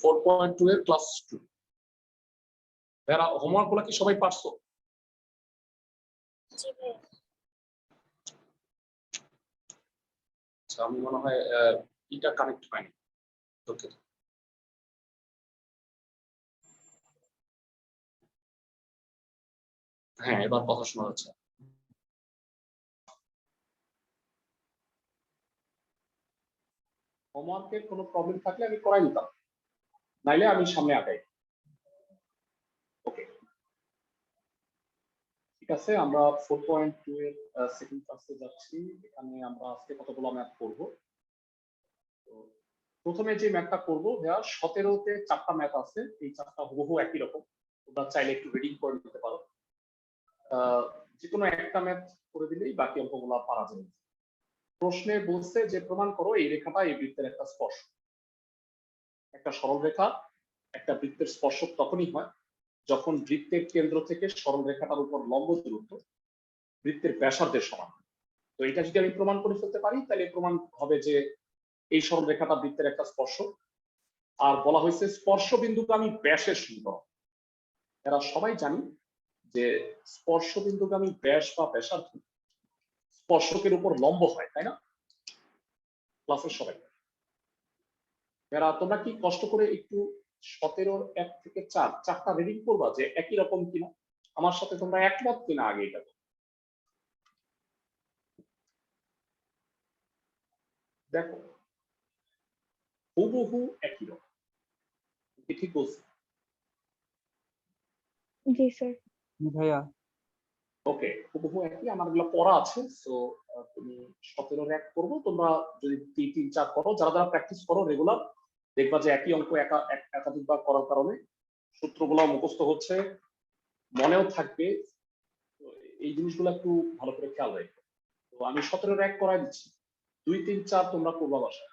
4.2 এর ক্লাস 2। এরা হোমওয়ার্ক গুলো কি সবাই পারছো? জি ভাই। আচ্ছা, আমি মনে হয় এটা কানেক্ট হয়নি। ওকে, হ্যাঁ এবার কথা শোনা যাচ্ছে। হোমওয়ার্কের কোনো প্রবলেম থাকলে আমি করাই নিতাম, নাইলে আমি সামনে আগাই। ওকে, ঠিক আছে, আমরা 4.2 এর সেকেন্ড ক্লাসে যাচ্ছি। এখানে আমরা আজকে কতগুলো ম্যাথ করব। তো প্রথমে যে ম্যাথটা করব ভাইয়া, 17তে 4টা ম্যাথ আছে, এই 4টা হুবহু একই রকম, তোমরা চাইলে একটু রিডিং করে নিতে পারো। যে কোনো একটা ম্যাথ করে দিলেই বাকি অঙ্কগুলো পারা যাবে। প্রশ্নে বলছে যে প্রমাণ করো এই রেখাটা এই বৃত্তের একটা স্পর্শ। একটা সরল রেখা একটা বৃত্তের স্পর্শক তখনই হয় যখন বৃত্তের কেন্দ্র থেকে সরল রেখাটার উপর লম্ব দূরত্ব বৃত্তের ব্যাসার্ধের সমান। তো এটা যদি আমি প্রমাণ করে ফেলতে পারি তাহলে প্রমাণ হবে যে এই সরল রেখাটা বৃত্তের একটা স্পর্শক। আর বলা হয়েছে স্পর্শ বিন্দুগামী ব্যাসের সমীকরণ। এরা সবাই জানি যে স্পর্শ বিন্দুগামী ব্যাস বা ব্যাসার্ধ স্পর্শকের উপর লম্ব হয়, তাই না? ক্লাসের সবাই এরা তোমরা কি কষ্ট করে একটু 17-র 1 থেকে 4 চারটা রিডিং করবা যে একই রকম কিনা, আমার সাথে তোমরা একমত কিনা আগে এটা দেখো। হুবহু একই রকম, ঠিক বলছি? জি স্যার। ভাইয়া ওকে, হুবহু একই, আমার এগুলো পড়া আছে। সো তুমি 17-র 1 করবো, তোমরা যদি 2, 3, 4 করো, যারা যারা প্র্যাকটিস করো রেগুলার, দেখবা যে একই অঙ্ক একাধিকবার করার কারণে সূত্রগুলো মুখস্থ হচ্ছে, মনেও থাকবে। এই জিনিসগুলো একটু ভালো করে খেয়াল রাখবে। তো আমি 17-র 1 করাই দিচ্ছি, 2, 3, 4 তোমরা করবা বাসায়।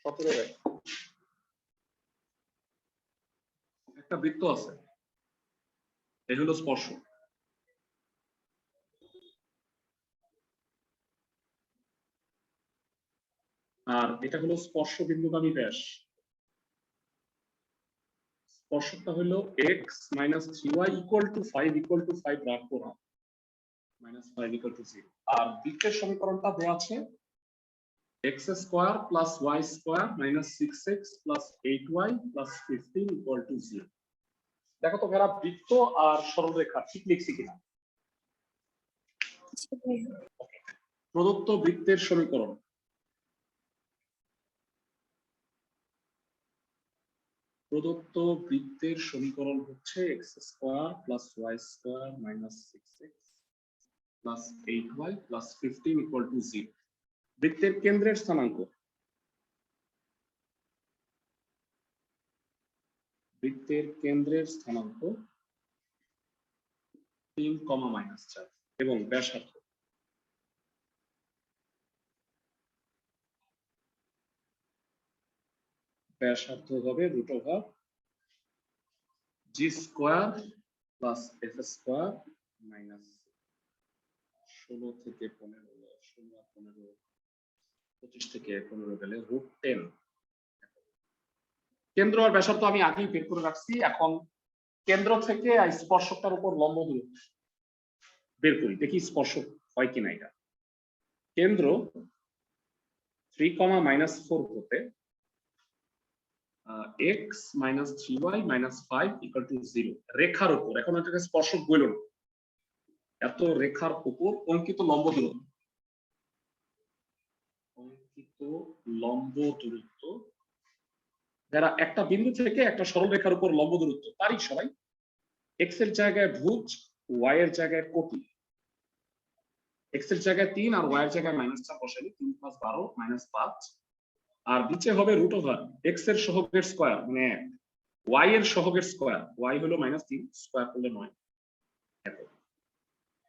17-র 1 একটা বৃত্ত আছে, এই হলো স্পর্শ। আর এটা হলো স্পর্শ বিন্দুগামী ব্যাস। স্পর্শকটা হলো x - 3y = 5 রাখবো না, -5 = 0। আর বৃত্তের সমীকরণটা দেওয়া আছে x² + y² - 6x + 8y + 15 = 0। দেখো তো যারা বৃত্ত আর সরলরেখা ঠিক লিখছি কিনা। প্রদত্ত বৃত্তের সমীকরণ, প্রদত্ত বৃত্তের সমীকরণ হচ্ছে x² + y² - 6x + 8y + 15 = 0। বৃত্তের কেন্দ্রের স্থানাঙ্ক, বৃত্তের কেন্দ্রের স্থানাঙ্ক 3, -4 এবং ব্যাসার্ধ, ব্যাসার্ধ হবে √g² + f² - 16 থেকে 15, 16 আর 15, 25 থেকে 15 গেলে √10। কেন্দ্র আর ব্যাসার্ধ আমি আগেই বের করে রাখছি। এখন কেন্দ্র থেকে স্পর্শকটার উপর লম্ব দূরত্ব বের করি, দেখি স্পর্শক হয় কিনা। এটা কেন্দ্র 3, -4 হতে x - 3y - 5 = 0 রেখার উপর, এখন এটাকে স্পর্শক বলল না, এত রেখার উপর অঙ্কিত লম্ব দূরত্ব, অঙ্কিত লম্ব দূরত্ব যারা একটা বিন্দু থেকে একটা সরল রেখার উপর লম্ব দূরত্ব, তারই সবাই x এর জায়গায় ভুজ, y এর জায়গায় কোটি। x এর জায়গায় 3 আর y এর জায়গায় -4 বসাইলে 3 + 12 -5, আর নিচে হবে √x এর সহগের স্কয়ার মানে 1, y এর সহগের স্কয়ার, y হলো -3 স্কয়ার করলে 9।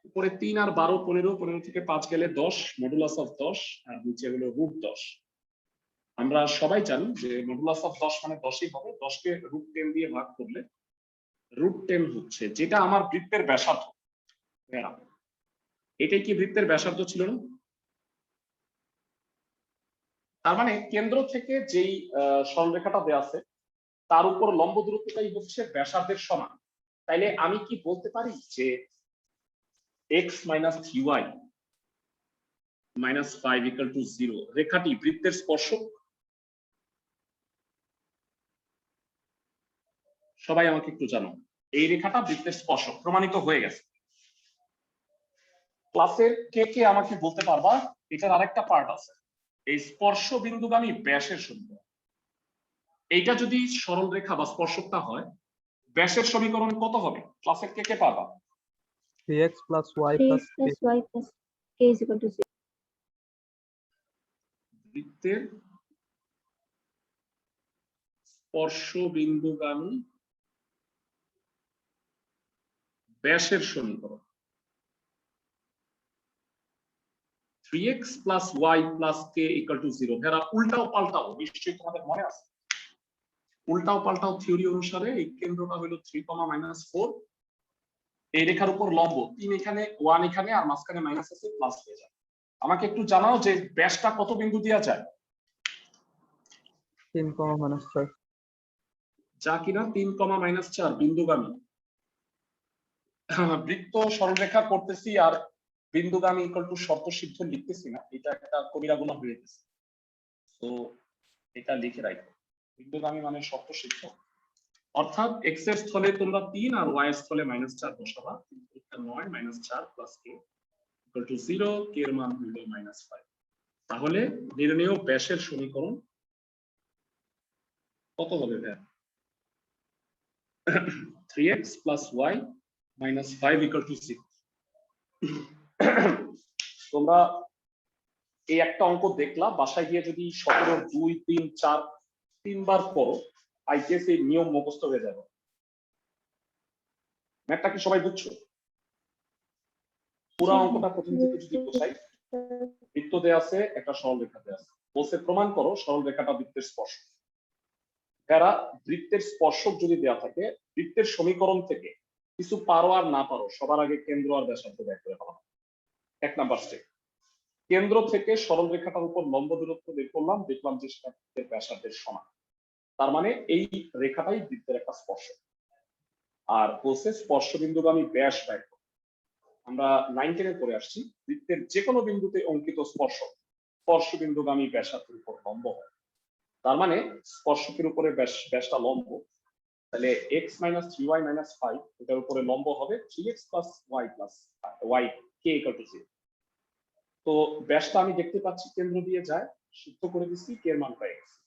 উপরে 3 আর 12 15, 15 থেকে 5 গেলে 10 মডুলাস অফ 10, আর নিচে হলো √10। আমরা সবাই জানি যে মডুলাস অফ 10 মানে 10ই হবে, 10 কে √10 দিয়ে ভাগ করলে √10 হচ্ছে যেটা আমার বৃত্তের ব্যাসার্ধ। এটাই কি বৃত্তের ব্যাসার্ধ ছিল না? তার মানে কেন্দ্র থেকে যেই সরলরেখাটা দেওয়া আছে তার উপর লম্ব দূরত্বটাই হচ্ছে ব্যাসার্ধের সমান। তাইলে আমি কি বলতে পারি যে x minus 3y minus 5 equal to 0 রেখাটি বৃত্তের স্পর্শক? সবাই আমাকে একটু জানো, এই রেখাটা বৃত্তের স্পর্শক প্রমাণিত হয়ে গেছে। ক্লাসের কে কে আমাকে বলতে পারবা এটার আরেকটা পার্ট আছে, এই স্পর্শ বিন্দুগামী ব্যাসের সমীকরণ। এইটা যদি সরল রেখা বা স্পর্শকটা হয়, ব্যাসের সমীকরণ কত হবে? ক্লাসের কে কে পারবা? 3x plus y plus k is equal to 0. বৃত্তের স্পর্শ বিন্দুগামী ব্যাসের সমীকরণ 3x plus y plus k equal to 0। যারা উল্টাও পাল্টাও, নিশ্চয়ই তোমাদের মনে আছে, উল্টাও পাল্টাও থিওরি অনুসারে এই কেন্দ্রটা হলো 3, -4, এই রেখার উপর লম্ব 3 এখানে, 1 এখানে, আর মাঝখানে মাইনাস আছে, প্লাস হয়ে যায়। আমাকে একটু জানাও যে ব্যাসটা কত বিন্দু দেওয়া যায়? 3, -4 যা কিনা 3, বিন্দুগামী। বৃত্ত সরলরেখা করতেছি আর বিন্দুগামী ইকুয়াল টু শর্ত সিদ্ধ লিখতেছি না, এটা একটা কবিরা গুনাহ হয়ে গেছে। তো এটা লিখে রাখো, বিন্দুগামী মানে শর্ত সিদ্ধ, অর্থাৎ x এর স্থলে তোমরা 3 আর y এর স্থলে -4 বসাবা। 9 -4 plus k equal to 0, k এর মান হলো -5। তাহলে নির্ণেয় ব্যাসের সমীকরণ কত হবে ভাই? 3x plus y minus 5 equal to 6। তোমরা এই একটা অঙ্ক দেখলা, বাসায় গিয়ে যদি 17, 2, 3, 4 তিনবার করো, আই গেস এই নিয়ম মুখস্থ হয়ে যাবে। ম্যাথটা কি সবাই বুঝছো? পুরো অঙ্কটা প্রথম থেকে যদি বোঝাই, বৃত্ত দেয়া আছে, একটা সরল রেখা দেয়া আছে, বলছে প্রমাণ করো সরল রেখাটা বৃত্তের স্পর্শক। যারা বৃত্তের স্পর্শক যদি দেয়া থাকে, বৃত্তের সমীকরণ থেকে কিছু পারো আর না পারো, সবার আগে কেন্দ্র আর ব্যাসার্ধ বের করে ফেলা। 1 নাম্বার স্টেপ, কেন্দ্র থেকে সরল রেখাটার উপর লম্ব দূরত্ব বের করলাম, দেখলাম যে সেটা বৃত্তের ব্যাসার্ধের সমান। তার মানে এই রেখাটাই বৃত্তের একটা স্পর্শক। আর বলছে স্পর্শ বিন্দুগামী ব্যাস বের করো। আমরা 9, 10 পড়ে আসছি, বৃত্তের যে কোনো বিন্দুতে অঙ্কিত স্পর্শক স্পর্শ বিন্দুগামী ব্যাসার্ধের উপর লম্ব হয়। তার মানে স্পর্শকের উপরে ব্যাসটা লম্ব, তাহলে x minus 3y minus 5 এটার উপরে লম্ব হবে 3x plus y plus y k equal to 0। তো ব্যাসটা আমি দেখতে পাচ্ছি কেন্দ্র দিয়ে যায়, সিদ্ধ করে দিচ্ছি, k এর মান পাই গেছি।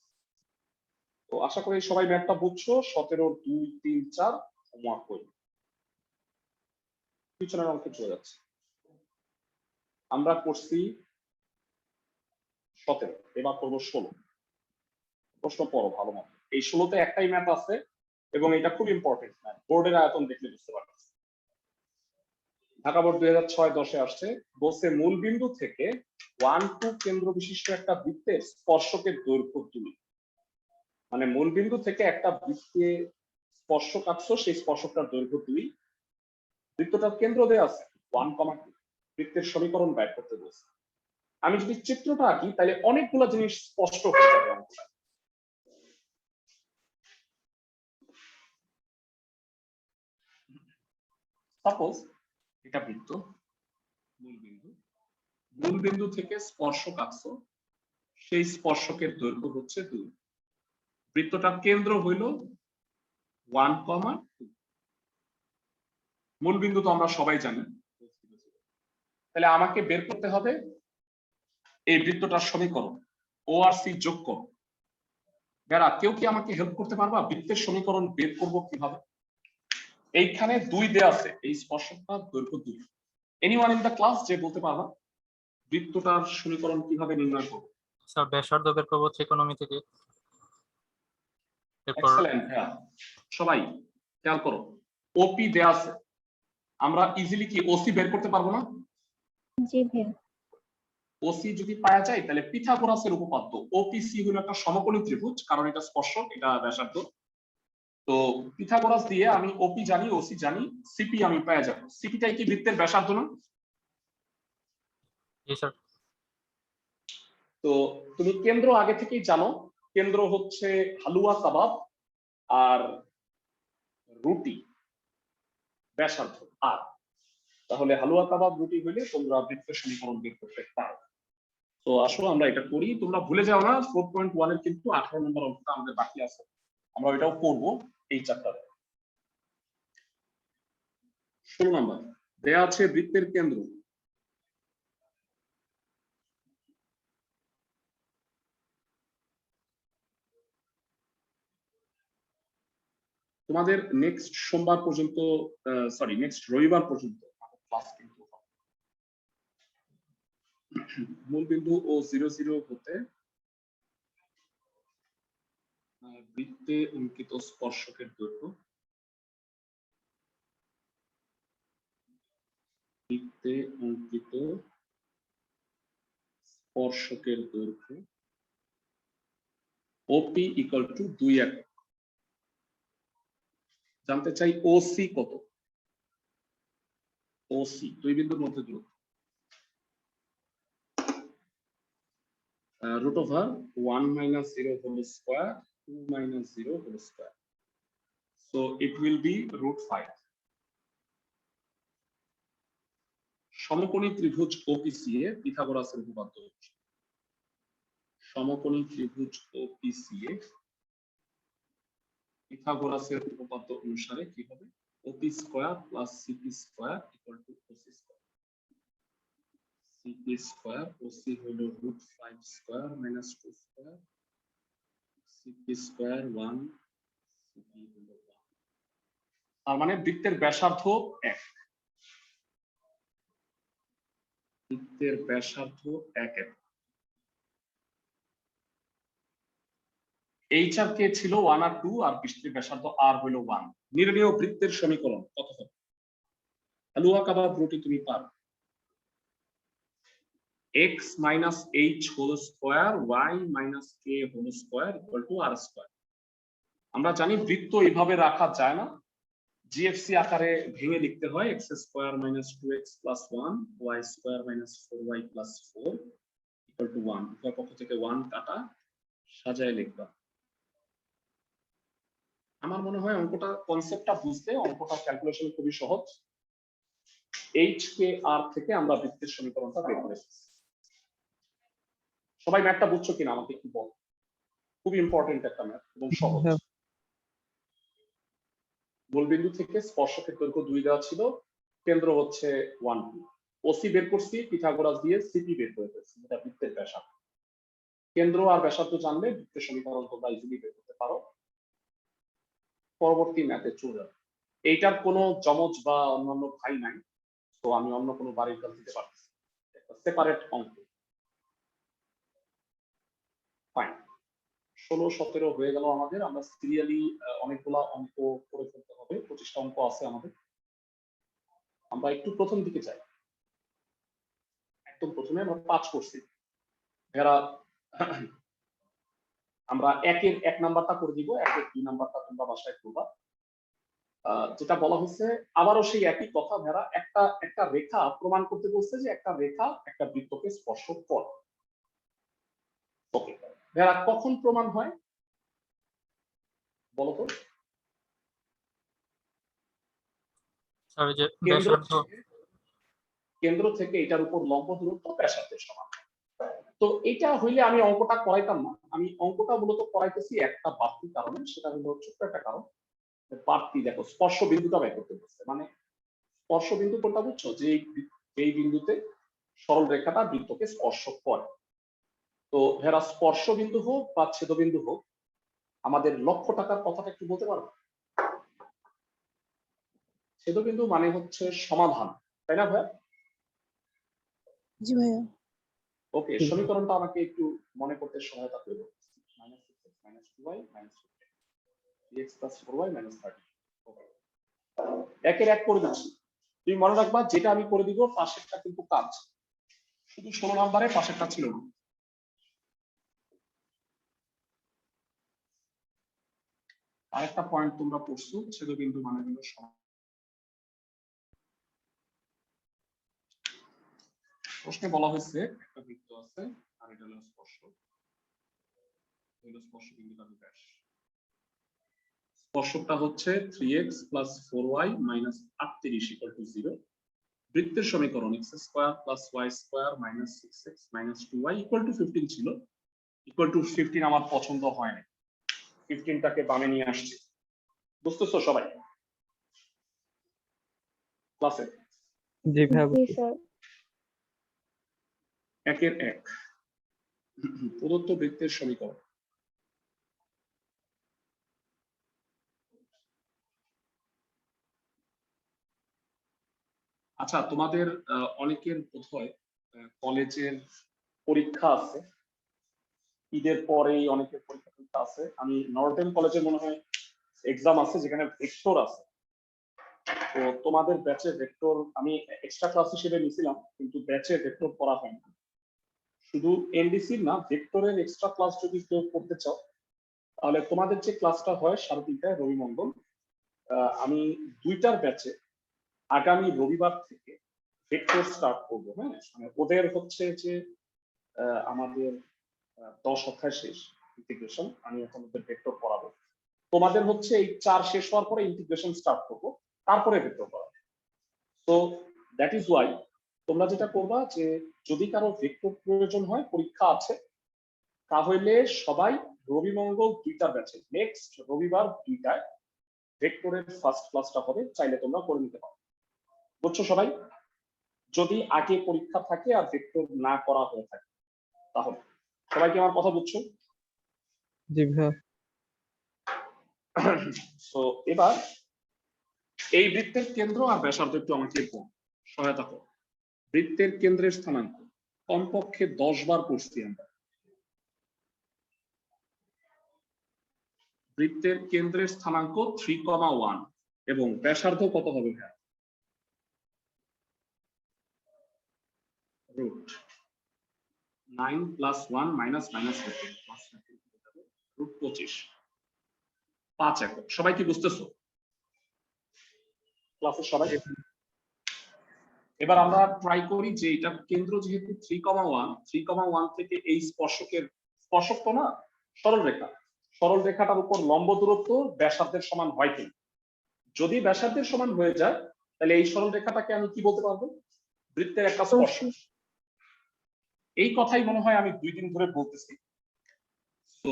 তো আশা করি সবাই ম্যাথটা বুঝছো। 17, 2, 3, 4 হোমওয়ার্ক করি, পিছনের অঙ্কে চলে যাচ্ছে। আমরা করছি 17, এবার করবো 16। প্রশ্ন পড়ো ভালো মতো, এই 16তে একটাই ম্যাথ আছে এবং এটা খুব ইম্পর্টেন্ট ম্যাথ, বোর্ডের আয়তন দেখলে বুঝতে পারবে। ঢাকা বোর্ড 2006-10 আসছে, বলছে মূল বিন্দু থেকে 1, 2 কেন্দ্র বিশিষ্ট একটা বৃত্তের স্পর্শকের দৈর্ঘ্য 2। মানে মূল বিন্দু থেকে একটা বৃত্তে স্পর্শক আঁকছো, সেই স্পর্শকটার দৈর্ঘ্য 2, বৃত্তটার কেন্দ্র দেয়া আছে 1, 2, বৃত্তের সমীকরণ বের করতে বলছে। আমি যদি চিত্রটা আঁকি তাহলে অনেকগুলো জিনিস স্পষ্ট হয়ে যাবে অঙ্কটা। সাপোজ এটা বৃত্ত, মূল বিন্দু থেকে স্পর্শক আঁকছো, সেই স্পর্শকের দৈর্ঘ্য হচ্ছে 2, বৃত্তটার কেন্দ্র হইল 1, 2। মূল বিন্দু তো আমরা সবাই জানি, তাহলে আমাকে বের করতে হবে এই বৃত্তটার সমীকরণ, ও আর সি যোগ করো। যারা কেউ কি আমাকে হেল্প করতে পারবা, বৃত্তের সমীকরণ বের করব কিভাবে? এইখানে 2 দেয়া আছে, এই স্পর্শকটার দৈর্ঘ্য 2। এনিওয়ান ইন দা ক্লাস যে বলতে পারবা বৃত্তটার সমীকরণ কিভাবে নির্ণয় করব? স্যার ব্যাসার্ধ বের করব ত্রিকোণমিতি থেকে। এক্সেলেন্ট, হ্যাঁ সবাই খেয়াল করো, ওপি দেয়া আছে, আমরা ইজিলি কি ওসি বের করতে পারবো না? জি ভাইয়া। ওসি যদি পাওয়া যায় তাহলে পিথাগোরাসের উপপাদ্য, ওপিসি হলো একটা সমকোণী ত্রিভুজ, কারণ এটা স্পর্শক, এটা ব্যাসার্ধ। তো পিথাগোরাস দিয়ে আমি ওপি জানি, ওসি জানি, সিপি আমি পেয়ে যাব। সিপিটাই কি বৃত্তের ব্যাসার্ধ না? জি স্যার। তো তুমি কেন্দ্র আগে থেকেই জানো, কেন্দ্র হচ্ছে হালুয়া কাবাব আর রুটি ব্যাসার্ধ আর। তাহলে হালুয়া কাবাব রুটি হইলে তোমরা বৃত্তের সমীকরণ বের করতে পারো। তো আসো আমরা এটা করি, তোমরা ভুলে যাও না 4.1 এর কিন্তু 18 নম্বর অঙ্কটা আমাদের বাকি আছে, আমরা এটাও করব এই চ্যাপ্টারে। 16 নম্বর দেয়া আছে বৃত্তের কেন্দ্র তোমাদের নেক্সট সোমবার পর্যন্ত, সরি নেক্সট রবিবার পর্যন্ত ক্লাস কিন্তু হবে। মূল বিন্দু ও 0 হতে বৃত্তে অঙ্কিত স্পর্শকের দৈর্ঘ্য, বৃত্তে অঙ্কিত স্পর্শকের দৈর্ঘ্য ওপি ইকুয়াল টু 2 একক। জানতে চাই ওসি কত। ওসি দুই বিন্দুর মধ্যে দূরত্ব root over 1 minus 0 whole square 2 minus 0 whole square, so it will be root 5. সমকোণী ত্রিভুজ ওপিসিএ পিথাগোরাসের উপপাদ্য। সমকোণী ত্রিভুজ ওপিসিএ পিথাগোরাসের উপপাদ্য অনুসারে কি হবে, OP square plus CP square equal to OC square. CP square OC হলো root 5 square minus 2 square, CP square 1, CP হলো 1। তার মানে বৃত্তের ব্যাসার্ধ 1, বৃত্তের ব্যাসার্ধ 1 একক। এইচ আর কে ছিল 1 আর 2 আর বৃত্তের ব্যাসার্ধ আর হলো 1। নির্ণেয় বৃত্তের সমীকরণ কত হবে? হালুয়া কাবাব রুটি তুমি পারো। x minus h whole square y minus k whole square equal to r square। আমরা জানি বৃত্ত এইভাবে রাখা যায় না, জিএফসি আকারে ভেঙে লিখতে হয় x square minus 2x plus 1 y square minus 4y plus 4 equal to 1। উভয় পক্ষ থেকে 1 কাটা সাজায় লিখবা। আমার মনে হয় অঙ্কটা কনসেপ্টটা বুঝতে অঙ্কটা ক্যালকুলেশন খুবই সহজ। এইচ কে আর থেকে আমরা বৃত্তের সমীকরণটা বের করে ফেলছি। সবাই ম্যাথটা বুঝছো কিনা আমাকে একটু বল, খুব ইম্পর্টেন্ট একটা ম্যাথ এবং সহজ। মূলবিন্দু থেকে স্পর্শকের দৈর্ঘ্য 2 দেওয়া ছিল, কেন্দ্র হচ্ছে 1 2, ওসি বের করছি পিথাগোরাস দিয়ে, সিপি বের করে ফেলছি, এটা বৃত্তের ব্যাসার্ধ। কেন্দ্র আর ব্যাসার্ধ জানলে বৃত্তের সমীকরণ তোমরা ইজিলি বের করতে পারো। পরবর্তী ম্যাথে চলে যাবে। এইটার কোনো যমজ বা অন্যান্য ভাই নাই, তো আমি অন্য কোনো বাড়ির কাজ দিতে পারছি, একটা সেপারেট অঙ্ক। ফাইন, 16 17 হয়ে গেল আমাদের। আমরা সিরিয়ালি অনেকগুলা অঙ্ক করে ফেলতে হবে, 25টা অঙ্ক আছে আমাদের। আমরা একটু প্রথম দিকে যাই, একদম প্রথমে আমরা 5 করছি। এরা আমরা 1 নাম্বারটা করে দিব, 2 নাম্বারটা তোমরা বাসায় করবা। যেটা বলা হচ্ছে আবারও সেই একই কথা, ভেড়া একটা রেখা প্রমাণ করতে বলছে যে একটা রেখা একটা বৃত্তকে স্পর্শ করে। ওকে, ভেড়া কখন প্রমাণ হয় বলো তো? কেন্দ্র থেকে এটার উপর লম্ব দূরত্ব ব্যাসার্ধের সমান। তো এটা হইলে আমি অঙ্কটা করাইতাম না, আমি অঙ্কটা মূলত করাইতেছি একটা বাড়তি কারণে, সেটা হলো ছোট্ট একটা কারণ। বাড়তি দেখো স্পর্শ বিন্দুটা বের করতে বলছে, মানে স্পর্শ বিন্দু কোনটা বুঝছো, যে এই বিন্দুতে সরল রেখাটা বৃত্তকে স্পর্শ করে। তো ভেড়া স্পর্শ বিন্দু হোক বা ছেদবিন্দু হোক, আমাদের লক্ষ্য টাকার কথাটা একটু বলতে পারবো? ছেদবিন্দু মানে হচ্ছে সমাধান, তাই না ভাইয়া? জি ভাইয়া। ওকে, সমীকরণটা আমাকে একটু মনে করতে সহায়তা করবে। -6x - 2y - 3x + 4y - 30। একের এক করে দিচ্ছি, তুমি মনে রাখবা যেটা আমি করে দিব পাশেরটা কিন্তু কাজ, শুধু 16 নম্বরে পাশেরটা ছিল না। আরেকটা পয়েন্ট তোমরা পড়ছো, ছেদবিন্দু মানে হলো সমান। প্রশ্নে বলা হয়েছে একটা বৃত্ত আছে, আর এটা হলো স্পর্শ, স্পর্শ বিন্দুটার ব্যাস। স্পর্শকটা হচ্ছে 3x + 4y - 38 = 0। বৃত্তের সমীকরণ x² + y² - 6x - 2y = 15 ছিল। =15 আমার পছন্দ হয় না, 15টাকে বামে নিয়ে আসছি। বুঝতেছো সবাই ক্লাসে? জি ভাইয়া জি স্যার। 1-এর 1 প্রদত্ত বৃত্তের সমীকরণ। আচ্ছা, তোমাদের অনেকের বোধহয় কলেজের পরীক্ষা আছে, ঈদের পরেই অনেকের পরীক্ষা আছে। আমি নর্থেন কলেজে মনে হয় এক্সাম আছে যেখানে ভেক্টর আছে। তো তোমাদের ব্যাচে ভেক্টর আমি এক্সট্রা ক্লাস হিসেবে নিয়েছিলাম, কিন্তু ব্যাচে ভেক্টর পড়া হয় না। শুধু এনডিসি না, ভেক্টরের এক্সট্রা ক্লাস যদি কেউ করতে চাও তাহলে তোমাদের যে ক্লাসটা হয় 3:30টায় রবি মঙ্গল, আমি 2টার ব্যাচে আগামী রবিবার থেকে ভেক্টর স্টার্ট করবো। হ্যাঁ, মানে ওদের হচ্ছে যে আমাদের 10 অধ্যায় শেষ ইন্টিগ্রেশন, আমি এখন ওদের ভেক্টর পড়াবো। তোমাদের হচ্ছে এই 4 শেষ হওয়ার পরে ইন্টিগ্রেশন স্টার্ট করবো, তারপরে ভেক্টর পড়াবো। তো দ্যাট ইজ ওয়াই তোমরা যেটা করবা যে যদি কারো ভেক্টর প্রয়োজন হয়, পরীক্ষা আছে, তাহলে সবাই রবি মঙ্গল 2টার ব্যাচে নেক্সট রবিবার 2টায় ভেক্টরের ফার্স্ট ক্লাসটা হবে, চাইলে তোমরা করে নিতে পারো। বুঝছো সবাই? যদি আগে পরীক্ষা থাকে আর ভেক্টর না করা হয়ে থাকে তাহলে। সবাই কি আমার কথা বুঝছো? জি ভাইয়া। তো এবার এই বৃত্তের কেন্দ্র আর ব্যাসার্ধ একটু আমাকে সহায়তা করো। বৃত্তের কেন্দ্রের স্থানাঙ্ক কমপক্ষে 10 বার পড়ছি আমরা। বৃত্তের কেন্দ্রের স্থানাঙ্ক 3,1 এবং ব্যাসার্ধ কত হবে ভাইয়া? রুট 9 + 1 - রুট 25 5 একক। সবাই কি বুঝতেছো ক্লাসের সবাই? এবার আমরা ট্রাই করি যে এটা কেন্দ্র যেহেতু 3,1 থেকে এই স্পর্শকের, স্পর্শক তো না, সরল রেখা, সরল রেখাটার উপর লম্ব দূরত্ব ব্যাসার্ধের সমান হয় কি? যদি ব্যাসার্ধের সমান হয়ে যায় তাহলে এই সরল রেখাটাকে আমি কি বলতে পারবো? বৃত্তের একটা স্পর্শক। এই কথাই মনে হয় আমি 2 দিন ধরে বলতেছি, তো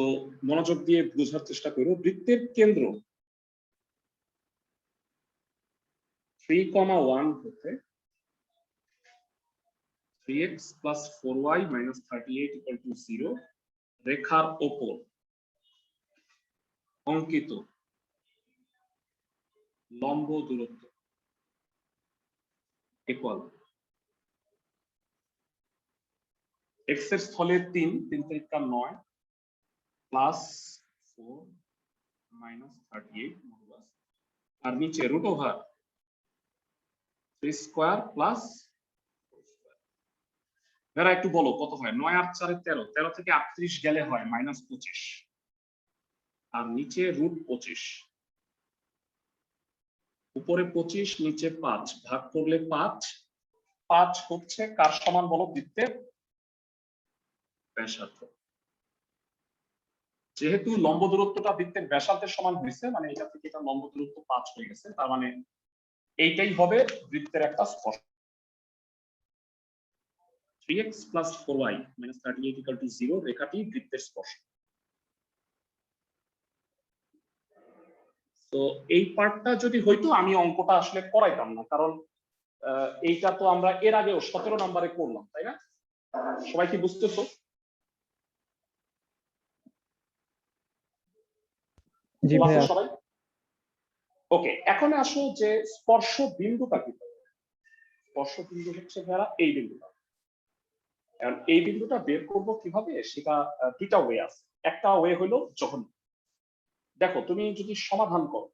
মনোযোগ দিয়ে বোঝার চেষ্টা করো। বৃত্তের কেন্দ্র 3,1 হতে 3x + 4y - 38 = 0 রেখার ওপর অঙ্কিত লম্ব দূরত্ব ইকুয়াল x এর স্থলে 3 3 × 9 প্লাস 4 - 38 মডুলাস, আর নিচে রুট ওভার 3² প্লাস 4²। এরা একটু বলো কত হয়? 9 আর 4 13, 13 থেকে 38 গেলে হয় -25, আর নিচে রুট 25, উপরে 25 নিচে 5, ভাগ করলে 5। 5 হচ্ছে কার সমান বলো? বৃত্তের ব্যাসার্ধ। যেহেতু লম্ব দূরত্বটা বৃত্তের ব্যাসার্ধের সমান হয়েছে, মানে এটা থেকে এটা লম্ব দূরত্ব 5 হয়ে গেছে, তার মানে এইটাই হবে বৃত্তের একটা স্পর্শক। 3x + 4y - 38 = 0 রেখাটি বৃত্তের স্পর্শক। তো এই পার্টটা যদি হইতো আমি অঙ্কটা আসলে করাইতাম না, কারণ এইটা তো আমরা এর আগেও 17 নম্বরে করলাম, তাই না? সবাই কি বুঝতেছো? জি ভাইয়া। সবাই ওকে। এখন আসো যে স্পর্শ বিন্দুটা কি? স্পর্শ বিন্দু হচ্ছে যারা এই বিন্দুটা, এখন এই বিন্দুটা বের করব কিভাবে সেটা 2টা ওয়ে আছে। একটা ওয়ে হলো যখন দেখো তুমি যদি সমাধান করো,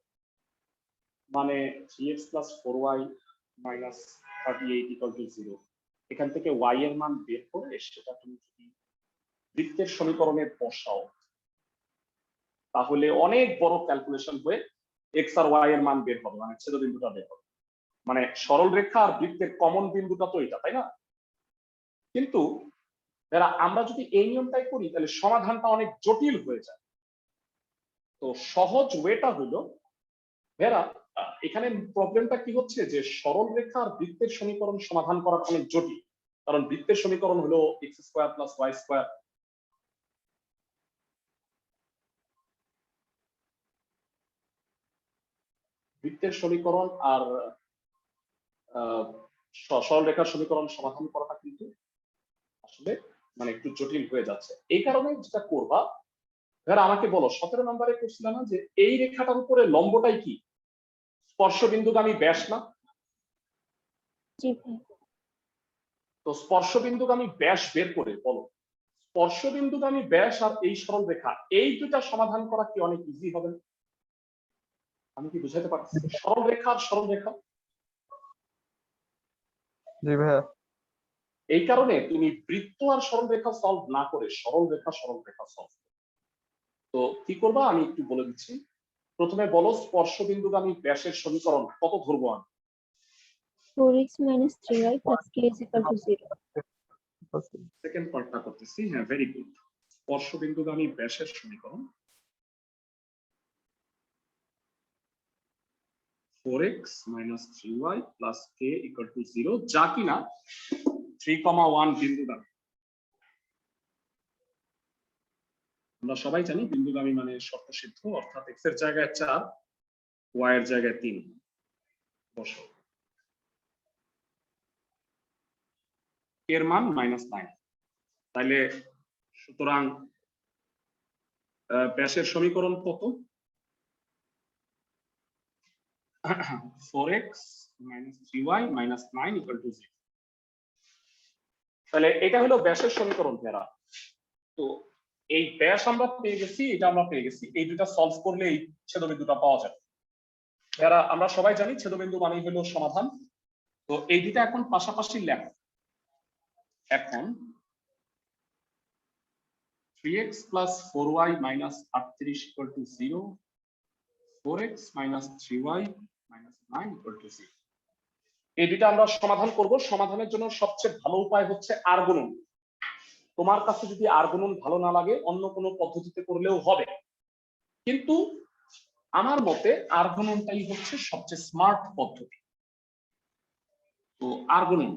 মানে 3x + 4y - 38 = 0, এখান থেকে y এর মান বের করে সেটা তুমি যদি বৃত্তের সমীকরণে বসাও তাহলে অনেক বড় ক্যালকুলেশন হয়ে x আর y এর মান বের হবে, মানে ছেদবিন্দুটা বের হবে। মানে সরল রেখা আর বৃত্তের কমন বিন্দুটা তো এটা, তাই না? কিন্তু যারা আমরা যদি এই নিয়মটাই করি তাহলে সমাধানটা অনেক জটিল হয়ে যায়। তো সহজ ওয়েটা হলো ভেরা, এখানে প্রবলেমটা কি হচ্ছে যে সরল রেখা আর বৃত্তের সমীকরণ সমাধান করা অনেক জটিল, কারণ বৃত্তের সমীকরণ হলো X square plus Y square. বৃত্তের সমীকরণ আর সরল রেখার সমীকরণ সমাধান করাটা কিন্তু আসলে মানে একটু জটিল হয়ে যাচ্ছে। এই কারণে যেটা করবা, ভেরা আমাকে বলো 17 নম্বরে করছিল না যে এই রেখাটার উপরে লম্বটাই কি? স্পর্শবিন্দুগামী ব্যাস না? জি ভাই। তো স্পর্শবিন্দুগামী ব্যাস বের করে বলো স্পর্শবিন্দুগামী ব্যাস আর এই সরল রেখা এই দুটা সমাধান করা কি অনেক ইজি হবে? আমি কি বুঝাতে পারছি? সরল রেখা আর সরল রেখা, জি ভাইয়া। এই কারণে তুমি বৃত্ত আর সরল রেখা সলভ না করে সরল রেখা সলভ। তো কি করবা আমি একটু বলে দিচ্ছি। প্রথমে বলো স্পর্শবিন্দুগামী ব্যাসের সমীকরণ কত ধরবো আমি? 4x minus 3y plus k is equal to 0. Second পার্টটা করতেছি। হ্যাঁ, ভেরি গুড। স্পর্শবিন্দুগামী ব্যাসের সমীকরণ 4x minus 3y plus k equal to 0, যা কিনা 3,1 বিন্দুগামী। আমরা সবাই জানি বিন্দুগামী মানে শর্ত সিদ্ধ, অর্থাৎ x এর জায়গায় 4, y এর জায়গায় 3 বসো। এর মান -9। তাইলে সুতরাং ব্যাসের সমীকরণ কত? 4x minus 3y minus 9 equal to 0। তাহলে এটা হলো ব্যাসের সমীকরণ ভেরা। তো এই ব্যাস আমরা পেয়ে গেছি, এটা আমরা পেয়ে গেছি, এই দুটা সলভ করলে এই ছেদবিন্দুটা পাওয়া যাবে। ভেরা আমরা সবাই জানি ছেদবিন্দু মানেই হলো সমাধান। তো এই দুটা এখন পাশাপাশি লেখো। এখন 3x plus 4y minus 38 equal to 0, 4x minus 3y minus 9 equal to 0। এই দুটা আমরা সমাধান করব। সমাধানের জন্য সবচেয়ে ভালো উপায় হচ্ছে আর গুণন। তোমার কাছে যদি আর গুণন ভালো না লাগে অন্য কোনো পদ্ধতিতে করলেও হবে, কিন্তু আমার মতে আর গুণনটাই হচ্ছে সবচেয়ে স্মার্ট পদ্ধতি। তো আর গুণন,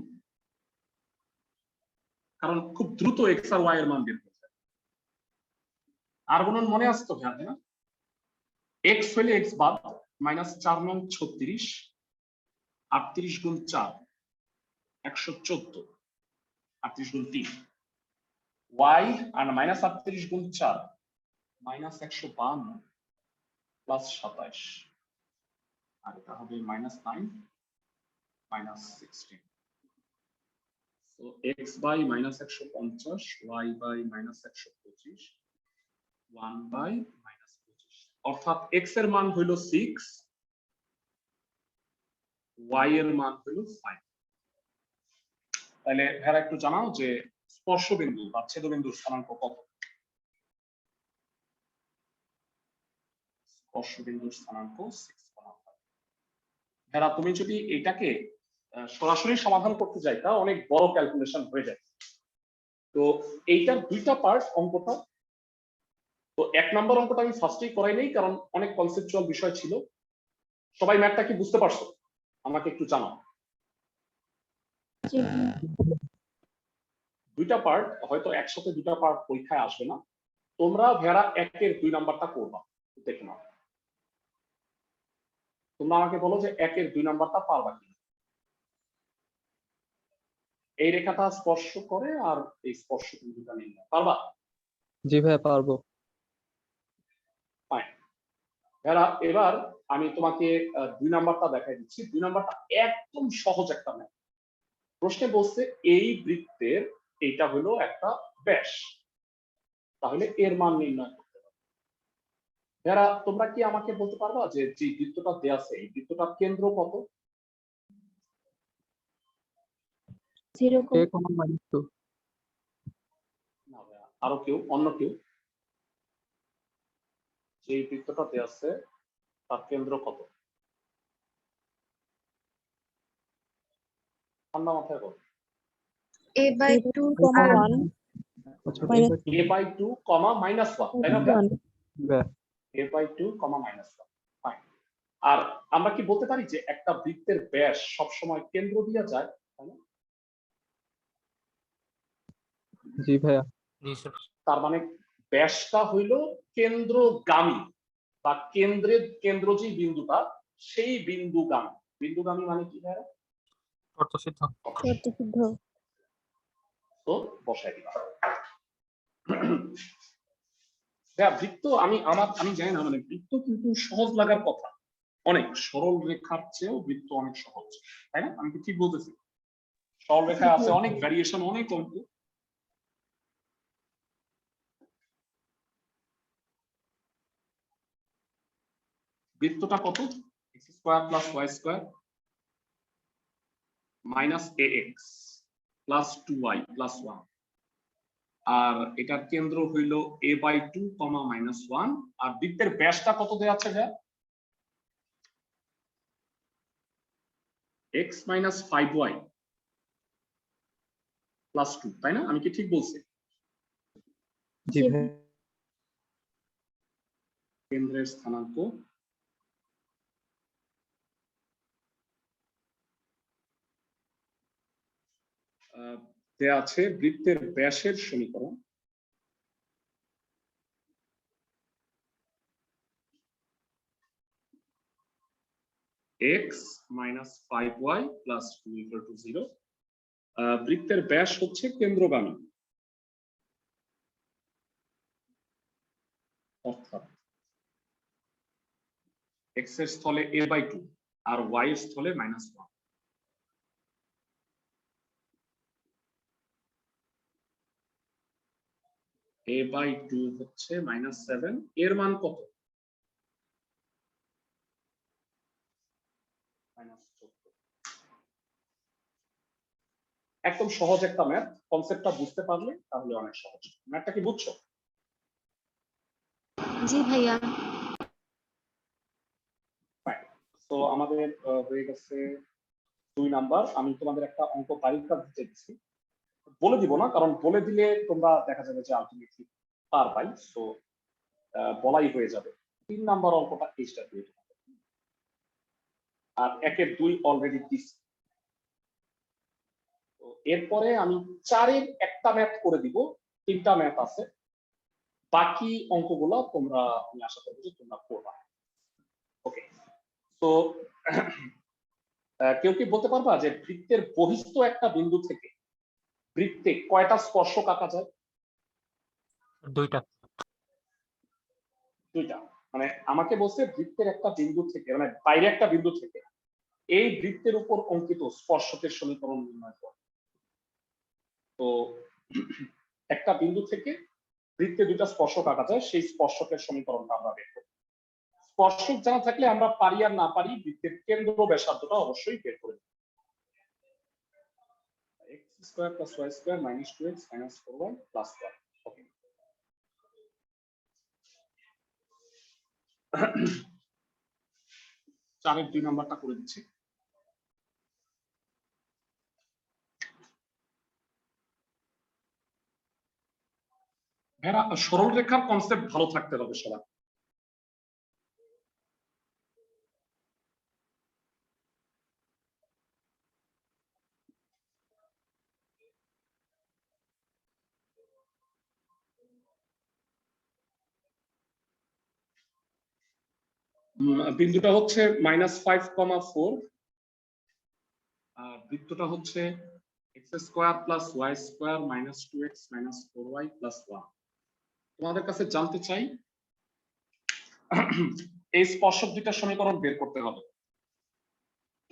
কারণ খুব দ্রুত x আর y এর মান বের হয়ে যায়। আর গুণন মনে আসতো হ্যাঁ না? x হলে x বাদ -4 9 36, 38 গুণ 4 114, 38 গুণ 3, y আর -38 গুণ 4 -152 প্লাস 27, আর এটা হবে -9 -16। So x by -150, y by -125, 1 by -25, অর্থাৎ x এর মান হইল 6, y এর মান হইল 5। তাহলে ভেরা একটু জানাও যে স্পর্শবিন্দু বা ছেদবিন্দুর স্থানাঙ্ক কত? স্পর্শবিন্দুর স্থানাঙ্ক 6,5। ভেরা তুমি যদি এটাকে সরাসরি সমাধান করতে যাই তা অনেক বড় ক্যালকুলেশন হয়ে যায়। তো এইটার দুইটা পার্ট অঙ্কটা। তো 1 নম্বর অঙ্কটা আমি ফার্স্টেই করাই নেই, কারণ অনেক কনসেপচুয়াল বিষয় ছিল। সবাই ম্যাথটা কি বুঝতে পারছো? আমাকে একটু জানাও। জি। দুইটা পার্ট, হয়তো একসাথে দুইটা পার্ট পরীক্ষায় আসবে না। তোমরা ভেরা 1 এর 2 নাম্বারটা করবা, দেখে নাও। তোমরা আমাকে বলো যে 1 এর 2 নাম্বারটা পারবা কি? এই রেখাটা স্পর্শ করে আর এই স্পর্শ বিন্দুটা নির্ণয় পারবা? জি ভাইয়া পারবো। ফাইন। ভেরা এবার আমি তোমাকে 2 নাম্বারটা দেখাই দিচ্ছি। 2 নাম্বারটা একদম সহজ একটা ম্যাথ। প্রশ্নে বলছে এই বৃত্তের এইটা হলো একটা ব্যাস, তাহলে এর মান নির্ণয় করতে হবে। ভেরা তোমরা কি আমাকে বলতে পারবা যে যে বৃত্তটা দেয়া আছে এই বৃত্তটার কেন্দ্র কত? 0, a, -2। না ভাইয়া, আরো কেউ, অন্য কেউ? যে বৃত্তটা দেয়া আছে তার কেন্দ্র কত? ঠান্ডা মাথায় বল। a by 2, 1. আচ্ছা Minus a by 2 comma minus 1 তাই না? one. জি ভাইয়া a by 2 comma minus 1 fine. আর আমরা কি বলতে পারি যে একটা বৃত্তের ব্যাস সবসময় কেন্দ্র দিয়ে যায়, তাই না? জি ভাইয়া তার মানে ব্যাসটা হইল কেন্দ্রগামী বা কেন্দ্র যে বিন্দুটা সেই বিন্দুগামী। বিন্দুগামী মানে কি ভাইয়া? Shortcut. তো বসাই দিবা। বৃত্ত আমি জানি না, মানে বৃত্ত কিন্তু সহজ লাগার কথা, অনেক সরল রেখার চেয়েও বৃত্ত অনেক সহজ, তাই না? আমি কি ঠিক বলতেছি? সরল রেখায় আছে অনেক ভ্যারিয়েশন, অনেক অঙ্ক। বৃত্তটা কত? x square plus y square minus ax plus 2y plus 1, আর এটার কেন্দ্র হইল a বাই 2 কমা মাইনাস 1, আর বৃত্তের ব্যাসটা কত দেওয়া আছে ভাইয়া? x মাইনাস 5y প্লাস 2, তাই না? আমি কি ঠিক বলছি? জি ভাইয়া কেন্দ্রের স্থানাঙ্ক দেয়া আছে বৃত্তের ব্যাসের সমীকরণ। x minus 5y plus 2 equal to 0, বৃত্তের ব্যাস হচ্ছে কেন্দ্রগামী, অর্থাৎ x এর স্থলে a by 2 আর y এর স্থলে minus 1। a by 2 হচ্ছে minus 7, এর মান কত? একদম সহজ একটা ম্যাথ, কনসেপ্টটা বুঝতে পারলে তাহলে অনেক সহজ। ম্যাথটা কি বুঝছো? জি ভাইয়া। তো আমাদের হয়ে গেছে 2 নাম্বার। আমি তোমাদের একটা অঙ্ক তালিকা দিতে দিচ্ছি, বলে দিব না, কারণ বলে দিলে তোমরা দেখা যাবে যে আলটিমেটলি পারবাই, সো বলাই হয়ে যাবে। 3 নাম্বার অঙ্কটা এইটা দিয়ে আর 1 এর 2 অলরেডি দিচ্ছি। তো এরপরে আমি 4 এর একটা ম্যাথ করে দিব, 3টা ম্যাথ আছে, বাকি অঙ্কগুলো তোমরা আমি আশা করব যে তোমরা করবা। ওকে, তো কেউ কি বলতে পারবা যে বৃত্তের বহিস্থ একটা বিন্দু থেকে বৃত্তে কয়টা স্পর্শক আঁকা যায়? দুইটা। মানে আমাকে বলছে বৃত্তের একটা বিন্দু থেকে, মানে বাইরে একটা বিন্দু থেকে এই বৃত্তের উপর অঙ্কিত স্পর্শকের সমীকরণ নির্ণয় করো। তো একটা বিন্দু থেকে বৃত্তে দুইটা স্পর্শক আঁকা যায়, সেই স্পর্শকের সমীকরণটা আমরা বের করব। স্পর্শক জানা থাকলে আমরা পারি আর না পারি বৃত্তের কেন্দ্র ব্যাসার্ধটা অবশ্যই বের করে দেব। x square plus y square minus 2x minus 4y plus 1। ওকে, 4 এর 2 নাম্বারটা করে দিচ্ছি। সরল রেখার কনসেপ্ট ভালো থাকতে হবে সবার। বিন্দুটা হচ্ছে -5,4, আর বৃত্তটা হচ্ছে x square plus y square minus 2x minus 4y plus 1। তোমাদের কাছে জানতে চাই এই স্পর্শক দুইটার সমীকরণ বের করতে হবে।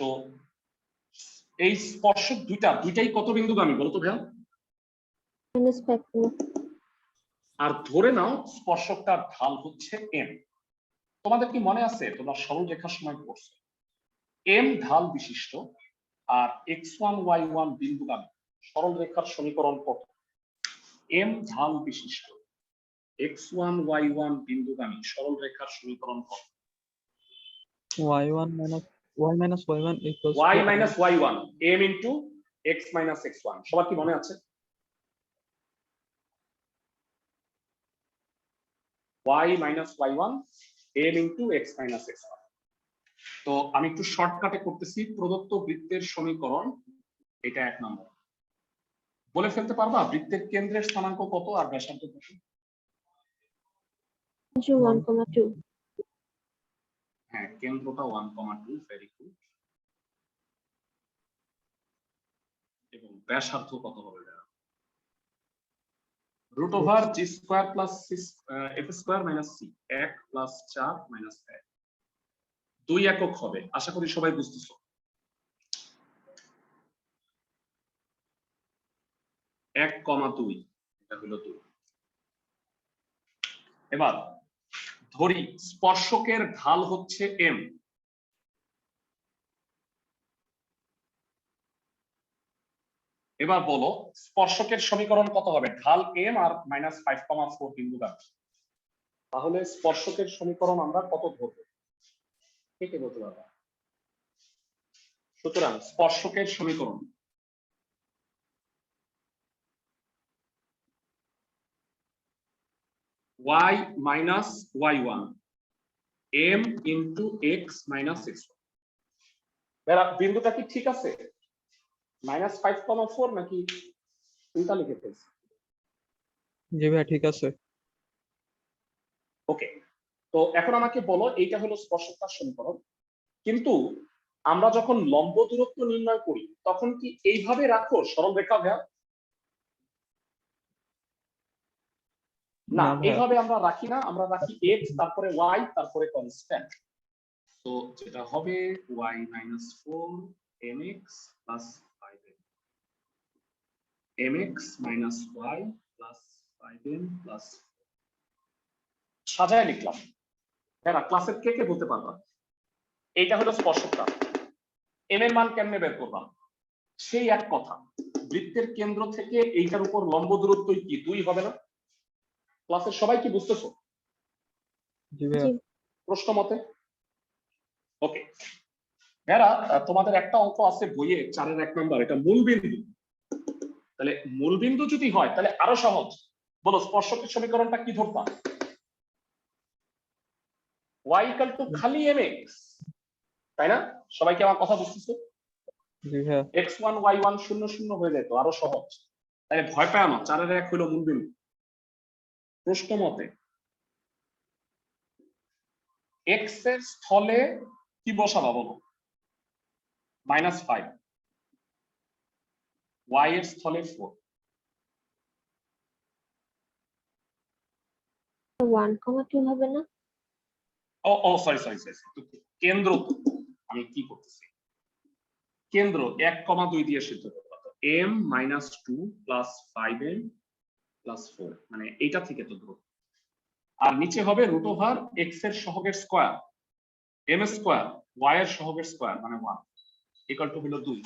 তো এই স্পর্শক দুইটাই কত বিন্দুগামী বলো তো ভাইয়া? -5. আর ধরে নাও স্পর্শকটার ঢাল হচ্ছে m। তোমাদের কি মনে আছে তোমরা সরল রেখার সময় পড়ছো m ঢাল বিশিষ্ট আর x1 y1 বিন্দুগামী সরল রেখার সমীকরণ কত? m ঢাল বিশিষ্ট x1 y1 বিন্দুগামী সরল রেখার সমীকরণ কত? y1 minus y1 equals y to minus y1 m into x minus x1। সবার কি মনে আছে? y minus y1 m into x minus x1। তো আমি একটু শর্টকাটে করতেছি। প্রদত্ত বৃত্তের সমীকরণ, এটা 1 নম্বর। বলে ফেলতে পারবা বৃত্তের কেন্দ্রের স্থানাঙ্ক কত আর ব্যাসার্ধ কত? 1,2 হ্যাঁ, কেন্দ্রটা 1,2, ভেরি গুড। এবং ব্যাসার্ধ কত হবে? Root over G square plus F square minus C, 1 plus 4 minus 1। 2 একক হবে, আশা করি সবাই বুঝতেছো। 1,2, এটা হলো 2। এবার ধরি স্পর্শকের ঢাল হচ্ছে এম। এবার বলো স্পর্শকের সমীকরণ কত হবে? ঢাল এম আর -5,4 বিন্দু দ্বারা। তাহলে স্পর্শকের সমীকরণ আমরা কত ধরবো? কে বলতে পারবে? সুতরাং স্পর্শকের সমীকরণ y minus y1 m into x minus x1। বিন্দুটা কি ঠিক আছে? -5,4 নাকি উল্টা লিখে ফেলছি? জি ভাইয়া ঠিক আছে। ওকে, তো এখন আমাকে বলো এইটা হলো স্পর্শকতার সমীকরণ, কিন্তু আমরা যখন লম্ব দূরত্ব নির্ণয় করি তখন কি এইভাবে রাখো সরল রেখা ভাইয়া? না, এইভাবে আমরা রাখি না, আমরা রাখি x তারপরে y তারপরে কনস্ট্যান্ট। তো যেটা হবে y minus 4 mx plus 5m, mx minus y plus 5m plus 4। সাজায় লিখলাম। এরা ক্লাসের কে কে বলতে পারবা এইটা হলো স্পর্শকতা? m এর মান কেমনে বের করবা? সেই এক কথা, বৃত্তের কেন্দ্র থেকে এইটার উপর লম্ব দূরত্ব কি 2 হবে না? ক্লাসের সবাই কি বুঝতেছো? জি ভাইয়া। প্রশ্ন মতে ওকে। এরা তোমাদের একটা অঙ্ক আছে বইয়ে 4-এর 1 নাম্বার, এটা মূল বিন্দু। তাহলে মূল বিন্দু যদি হয় তাহলে আরো সহজ। বলো স্পর্শকের সমীকরণটা কি ধরতাম? y equal to খালি mx, তাই না? সবাই কি আমার কথা বুঝতেছো? জি ভাইয়া। x1 y1 0 0 হয়ে যেত, আরো সহজ। তাহলে ভয় পায় না, 4-এর 1 হলো মূল বিন্দু। প্রশ্ন মতে x এর স্থলে কি বসাবা বলো? -5, y এর স্থলে 4। 1,2 হবে না? ও সরি, কেন্দ্র তো, আমি কি করতেছি, কেন্দ্র 1,2 দিয়ে সিদ্ধ করবো। তো m - 2 + 5m + 4, মানে এইটা থেকে তো ধরো। আর নিচে হবে রুট ওভার x এর সহগের স্কয়ার m স্কয়ার y এর সহগের স্কয়ার মানে 1 ইকুয়াল টু হলো 2।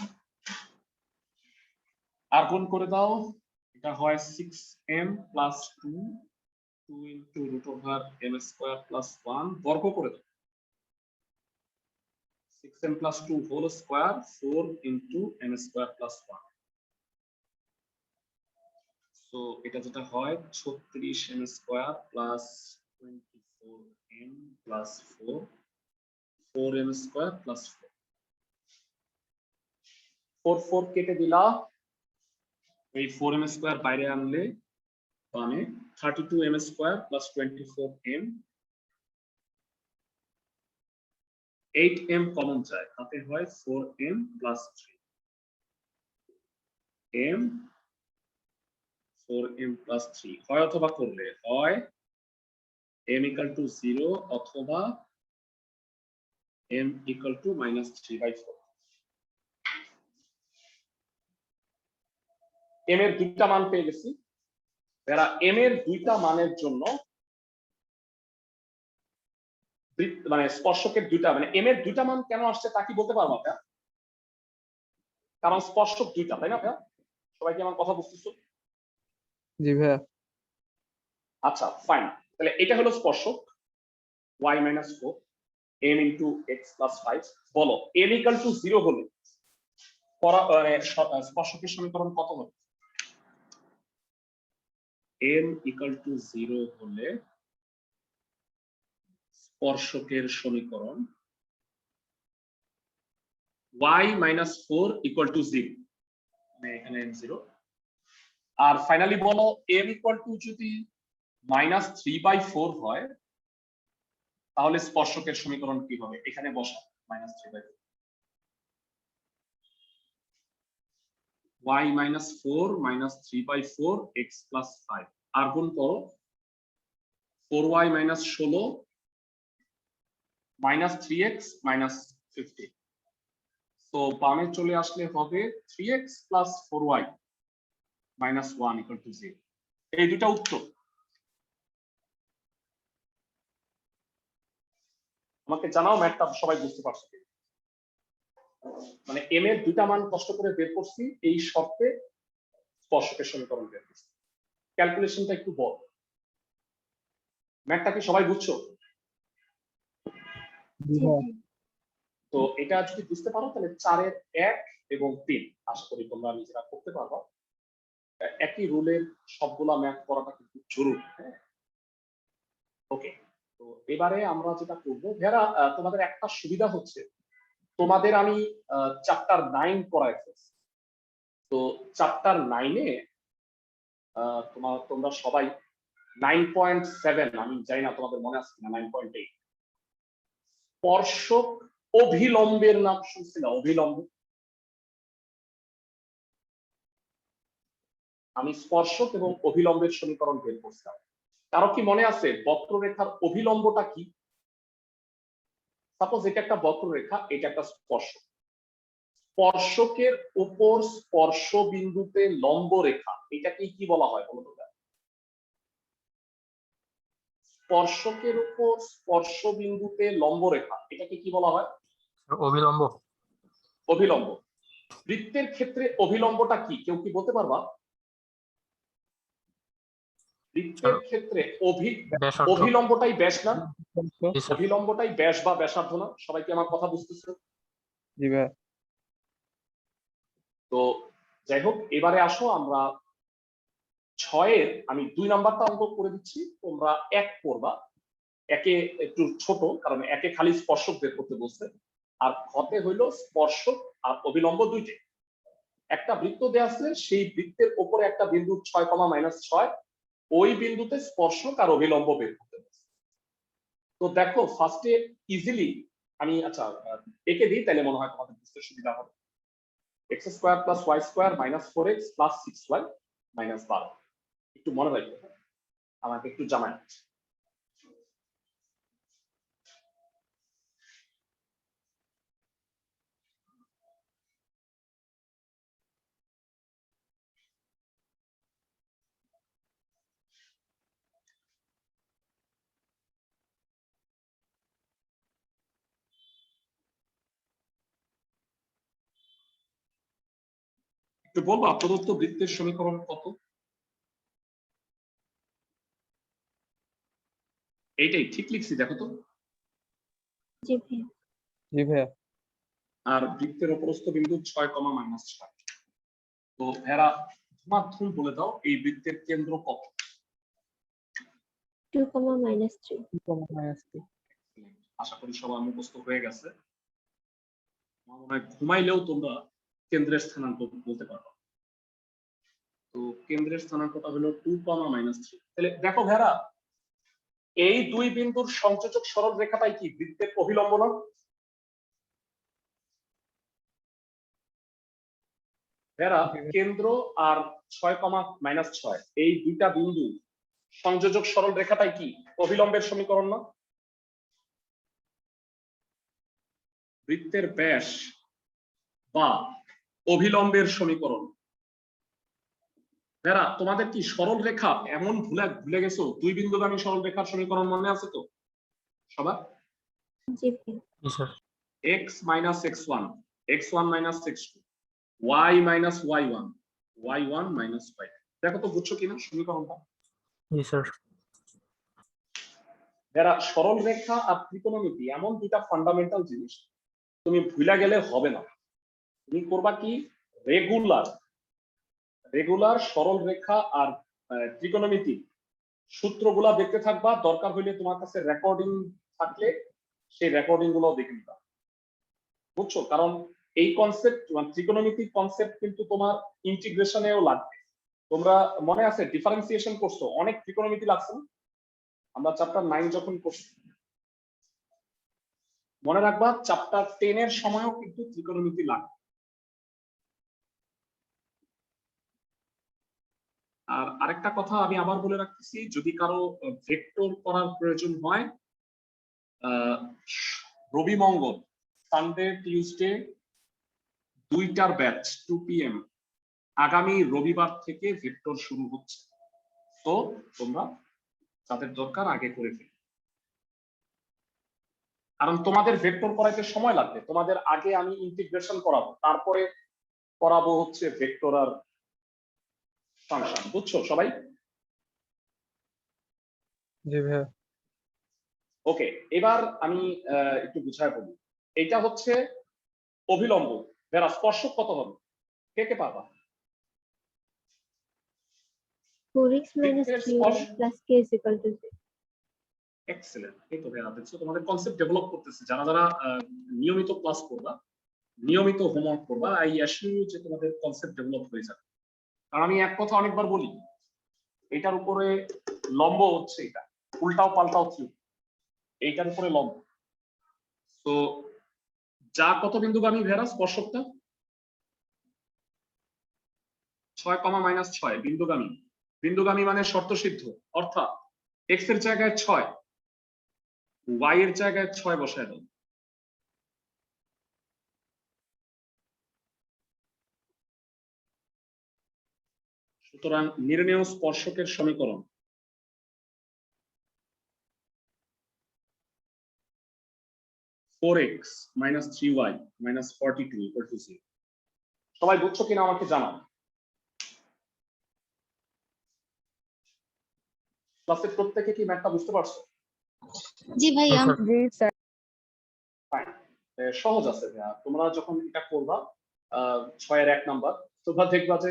আর গুণ করে দাও, এটা হয় 6m + 2 into root over m square plus 1 বর্গ করে দাও। 6m + 2 whole square 4 into m square plus 1। So এটা যেটা হয় 36m square plus 24m plus 4 4m square plus 4 4 কেটে দিলা, এই 4m square বাইরে আনলে মানে 32m square plus 24m, 8m common যায়, তাতে হয় 4m plus 3m 4m plus 3 হয় অথবা করলে হয় m equal to 0 অথবা m equal to -3/4। m এর দুইটা মান পেয়ে গেছি। এরা m এর দুইটা মানের জন্য মানে স্পর্শকের দুইটা মানে m এর দুইটা মান কেন আসছে তা কি বলতে পারবো আপনারা? কারণ স্পর্শক দুইটা, তাই না ভাইয়া? সবাই কি আমার কথা বুঝতেছো? জি ভাইয়া। আচ্ছা ফাইন, তাহলে এটা হলো স্পর্শক y - 4 m into x plus 5। বলো m equal to 0 হলে স্পর্শকের সমীকরণ কত হবে? m equal to 0 হলে স্পর্শকের সমীকরণ y - 4 = 0, মানে এখানে 0। আর ফাইনালি বলো m = যদি -3/4 হয় তাহলে স্পর্শকের সমীকরণ কি হবে? এখানে বসা -3/4, y - 4 - 3/4 x + 5, আর গুণ করো 4y - 16 -3x - 50। তো বামে চলে আসলে হবে 3x + 4y - 1 = 0। এই দুটো উত্তর। আমাকে জানাও ম্যাথটা সবাই বুঝতে পারছো কি? মানে m এর দুইটা মান কষ্ট করে বের করছি, এই শর্তে স্পর্শকের সমীকরণ বের করছি। ক্যালকুলেশনটা একটু বড়। ম্যাথটা কি সবাই বুঝছো? জি ভাইয়া। তো এটা যদি বুঝতে পারো তাহলে 4 এর 1 এবং 3 আশা করি তোমরা নিজেরা করতে পারবা। একই রুলের সবগুলা ম্যাথ করাটা কিন্তু জরুরি। হ্যাঁ, ওকে। তো এবারে আমরা যেটা করবো ভেরা, তোমাদের একটা সুবিধা হচ্ছে তোমাদের আমি চ্যাপ্টার 9 করাই ফেলছি। তো চ্যাপ্টার 9 এ তোমরা সবাই 9.7, আমি জানি না তোমাদের মনে আছে কিনা, 9.8 স্পর্শক অভিলম্বের নাম শুনছিল? অভিলম্ব, আমি স্পর্শক এবং অভিলম্বের সমীকরণ বের করছিলাম। কারো কি মনে আছে বক্ররেখার অভিলম্বটা কি? সাপোজ এটা একটা বক্ররেখা, এটা একটা স্পর্শক। স্পর্শকের উপর স্পর্শ বিন্দুতে লম্ব রেখা, এটাকে কি বলা হয় বলো তো? স্পর্শকের উপর স্পর্শ বিন্দুতে লম্ব রেখা, এটাকে কি বলা হয়? অবিলম্ব। অভিলম্ব। বৃত্তের ক্ষেত্রে অভিলম্বটা কি, কেউ কি বলতে পারবা? বৃত্তের ক্ষেত্রে ব্যাসার্ধ। অভিলম্বটাই ব্যাস না? জি স্যার। অভিলম্বটাই ব্যাস বা ব্যাসার্ধ না? সবাই কি আমার কথা বুঝতেছে? জি ভাইয়া। তো যাই হোক, এবারে আসো আমরা 6 এর আমি 2 নাম্বারটা অঙ্ক করে দিচ্ছি, তোমরা 1 করবা। একে একটু ছোট, কারণ একে খালি স্পর্শক বের করতে বলছে, আর খতে হইলো স্পর্শক আর অভিলম্ব দুইটাই। একটা বৃত্ত দেয়া আছে, সেই বৃত্তের উপরে একটা বিন্দু 6, ওই বিন্দুতে স্পর্শক আর অভিলম্ব বের করতে বলছে। তো দেখো ফার্স্টে ইজিলি আমি একে দিই, তাহলে মনে হয় তোমাদের বুঝতে সুবিধা হবে। x² + y² - 4x + 6y - 12। একটু মনে রাখবে, আমাকে একটু জানাই। একটু বলবো প্রদত্ত বৃত্তের সমীকরণ কত? এইটাই ঠিক লিখছি, দেখো তো। জি ভাইয়া। জি ভাইয়া। আর বৃত্তের অপরস্থ বিন্দু 6, -6। তো এরা মাধ্যম বলে দাও এই বৃত্তের কেন্দ্র কত? 2, -3। আশা করি সবার মুখস্থ হয়ে গেছে। আমার মনে হয় ঘুমাইলেও তোমরা কেন্দ্রের স্থানাঙ্ক বলতে পারো। তো কেন্দ্রের স্থানাঙ্কটা হলো 2, -3। তাহলে দেখো ভেরা, এই দুই বিন্দুর সংযোজক সরল রেখাটাই কি বৃত্তের অভিলম্ব না? ভেরা, কেন্দ্র আর 6, -6 এই দুইটা বিন্দু সংযোজক সরল রেখাটাই কি অভিলম্বের সমীকরণ না? বৃত্তের ব্যাস বা অভিলম্বের সমীকরণ। ভেরা, তোমাদের কি সরল রেখা এমন ভুলে গেছো? দুই বিন্দুগামী সরল রেখার সমীকরণ মনে আছে তো সবার? জি ভাইয়া। জি sir. x - x1, x1 - x2, y - y1, y1 - y। দেখো তো বুঝছো কিনা সমীকরণটা? জি স্যার। যারা সরল রেখা আর ত্রিকোণমিতি এমন দুটা ফান্ডামেন্টাল জিনিস, তুমি ভুলে গেলে হবে না। তুমি করবা কি, রেগুলার সরল রেখা আর ত্রিকোণমিতি সূত্রগুলা দেখতে থাকবা। দরকার হইলে তোমার কাছে রেকর্ডিং থাকলে সেই রেকর্ডিং গুলো দেখে নিবা, বুঝছো? কারণ এই কনসেপ্ট মানে ত্রিকোণমিতিক কনসেপ্ট কিন্তু তোমার ইন্টিগ্রেশনেও লাগবে। তোমরা মনে আছে ডিফারেন্সিয়েশন করছো, অনেক ত্রিকোণমিতি লাগছে না? আমরা চ্যাপ্টার 9 যখন করছি, মনে রাখবা চ্যাপ্টার 10 এর সময়ও কিন্তু ত্রিকোণমিতি লাগবে। আর আরেকটা কথা আমি আবার বলে রাখতেছি, যদি কারো ভেক্টর করার প্রয়োজন হয়, রবি মঙ্গল সানডে টিউসডে 2টার ব্যাচ 2 PM আগামী রবিবার থেকে ভেক্টর শুরু হচ্ছে। তো তোমরা যাদের দরকার আগে করে ফেলো, কারণ তোমাদের ভেক্টর করাইতে সময় লাগবে। তোমাদের আগে আমি ইন্টিগ্রেশন করাবো, তারপরে করাবো হচ্ছে ভেক্টর আর ফাংশন, বুঝছো সবাই? জি ভাইয়া। ওকে, এবার আমি একটু বুঝায় বলি। এটা হচ্ছে অভিলম্ব, যারা স্পর্শক কত হবে কে কে পাবা? 4x minus 3y plus k is equal to 0. Excellent, এই তো ভাইয়া দেখছো তোমাদের কনসেপ্ট ডেভেলপ করতেছে। যারা যারা নিয়মিত ক্লাস করবা, নিয়মিত হোমওয়ার্ক করবা, আই অ্যাসিউর যে তোমাদের কনসেপ্ট ডেভেলপ হয়ে যাবে। কারণ আমি এক কথা অনেকবার বলি, এটার উপরে লম্ব হচ্ছে এটা, উল্টাও পাল্টাও থ্রি, এইটার উপরে লম্ব। তো যা কত বিন্দুগামী ভেরা স্পর্শকটা 6, বিন্দুগামী। বিন্দুগামী মানে শর্ত সিদ্ধ, অর্থাৎ এক্স এর জায়গায় 6, ওয়াই এর জায়গায় 6 বসায় দাও। সুতরাং নির্ণেয় স্পর্শকের সমীকরণ (4x minus 3y minus 42 equal to 0). সবাই বুঝছো কিনা আমাকে জানাও। ক্লাসে প্রত্যেকে কি ম্যাথটা বুঝতে পারছো? জি ভাইয়া। জি স্যার। ফাইন, সহজ আছে ভাইয়া। তোমরা যখন এটা করবা 6 এর 1 নাম্বার, তোমরা দেখবা যে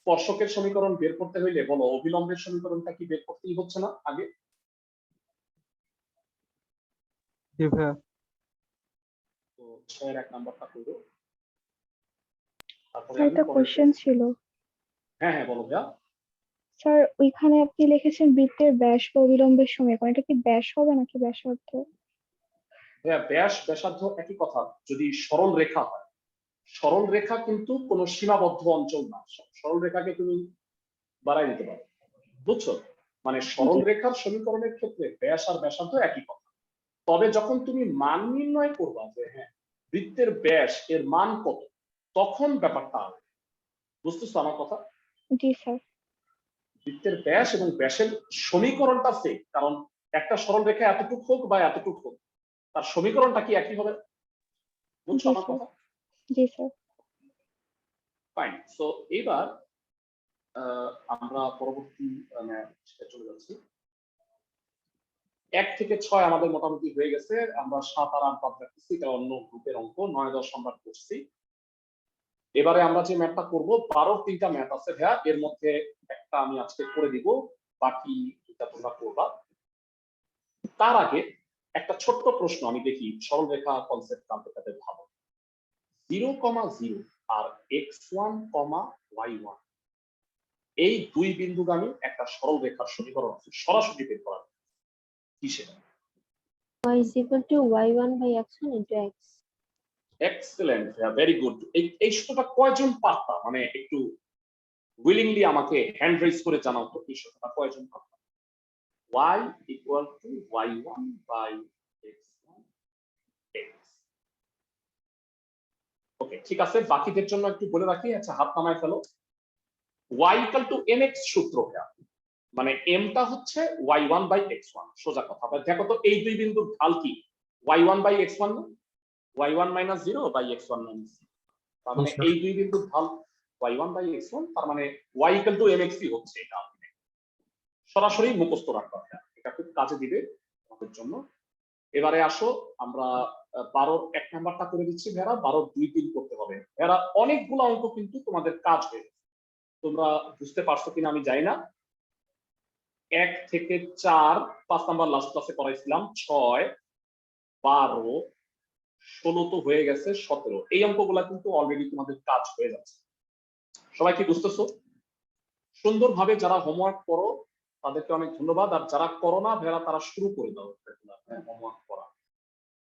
স্পর্শকের সমীকরণ বের করতে হইলে বলো অভিলম্বের সমীকরণটা কি বের করতেই হচ্ছে না আগে? জি ভাইয়া। তো 6 এর 1 নাম্বারটা করো, তারপরে স্যার, আমি একটা কোশ্চেন ছিল। হ্যাঁ হ্যাঁ বলো ভাইয়া। স্যার, ওইখানে আপনি লিখেছেন বৃত্তের ব্যাস বা অবিলম্বের সমীকরণ, এটা কি ব্যাস হবে নাকি ব্যাসার্ধ? ভাইয়া ব্যাস ব্যাসার্ধ একই কথা যদি সরল রেখা হয়। সরল রেখা কিন্তু কোনো সীমাবদ্ধ অঞ্চল না, সরল রেখাকে তুমি বাড়াই দিতে পারো, বুঝছো? মানে সরল রেখার সমীকরণের ক্ষেত্রে ব্যাস আর ব্যাসার্ধ একই কথা। তবে যখন তুমি মান নির্ণয় করবা যে হ্যাঁ বৃত্তের ব্যাস এর মান কত, তখন ব্যাপারটা হবে, বুঝতেছো আমার কথা? জি স্যার। বৃত্তের ব্যাস এবং ব্যাসের সমীকরণটা সেম, কারণ একটা সরল রেখা এতটুক হোক বা এতটুক হোক, তার সমীকরণটা কি একই হবে, বুঝছো জি আমার স্যার। কথা? জি স্যার। ফাইন, সো এবার আমরা পরবর্তী চলে যাচ্ছি। 1 থেকে 6 আমাদের মোটামুটি হয়ে গেছে, আমরা 7 আর 8 বাদ রাখতেছি, এটা অন্য গ্রুপের অঙ্ক। 9, 10 আমরা করছি। এবারে আমরা যে ম্যাথটা করব 12 3টা ম্যাথ আছে ভাইয়া, এর মধ্যে একটা আমি আজকে করে দিব, বাকি দুটা তোমরা করবা। তার আগে একটা ছোট্ট প্রশ্ন আমি দেখি সরল রেখা কনসেপ্ট জানতে তাদের ভালো। 0,0 আর x1, y1 এই দুই বিন্দুগামী একটা সরল রেখার সমীকরণ আছে, সরাসরি বের করা কি সেটা? y is equal to y1 by x1 into x. Excellent, very good. এই সূত্রটা কয়জন পারতা, মানে একটু উইলিংলি আমাকে হ্যান্ড রেজ করে জানাও তো, এই সূত্রটা কয়জন পারতা? y equal to y1 by x1 x। ওকে, ঠিক আছে, বাকিদের জন্য একটু বলে রাখি। আচ্ছা, হাত নামায় ফেলো। y equal to mx সূত্র, মানে m টা হচ্ছে y1 by x1, সোজা কথা। দেখো তো এই দুই বিন্দুর ঢাল কি y1 by x1 না? y1 minus 0 by x1 minus 0, তার মানে এই দুই বিন্দুর ঢাল y1 by x1, তার মানে y equal to mx হচ্ছে এটা। সরাসরি মুখস্থ রাখতে হবে, এটা খুব কাজে দিবে আমাদের জন্য। এবারে আসো আমরা 12 1 নাম্বারটা করে দিচ্ছি ভেড়া, 12 2 3 করতে হবে ভেড়া। অনেকগুলো অঙ্ক কিন্তু তোমাদের কাজ হয়ে গেছে, তোমরা বুঝতে পারছো কিনা আমি জানি না। 1 থেকে 4 5 নাম্বার লাস্ট ক্লাসে করাইছিলাম, 6 12, 16 তো হয়ে গেছে, 17। এই অঙ্কগুলা কিন্তু অলরেডি তোমাদের কাজ হয়ে যাচ্ছে। সবাই কি বুঝতেছো? সুন্দরভাবে যারা হোমওয়ার্ক করো তাদেরকে অনেক ধন্যবাদ, আর যারা করো না ভেড়া তারা শুরু করে দাও হোমওয়ার্ক করা।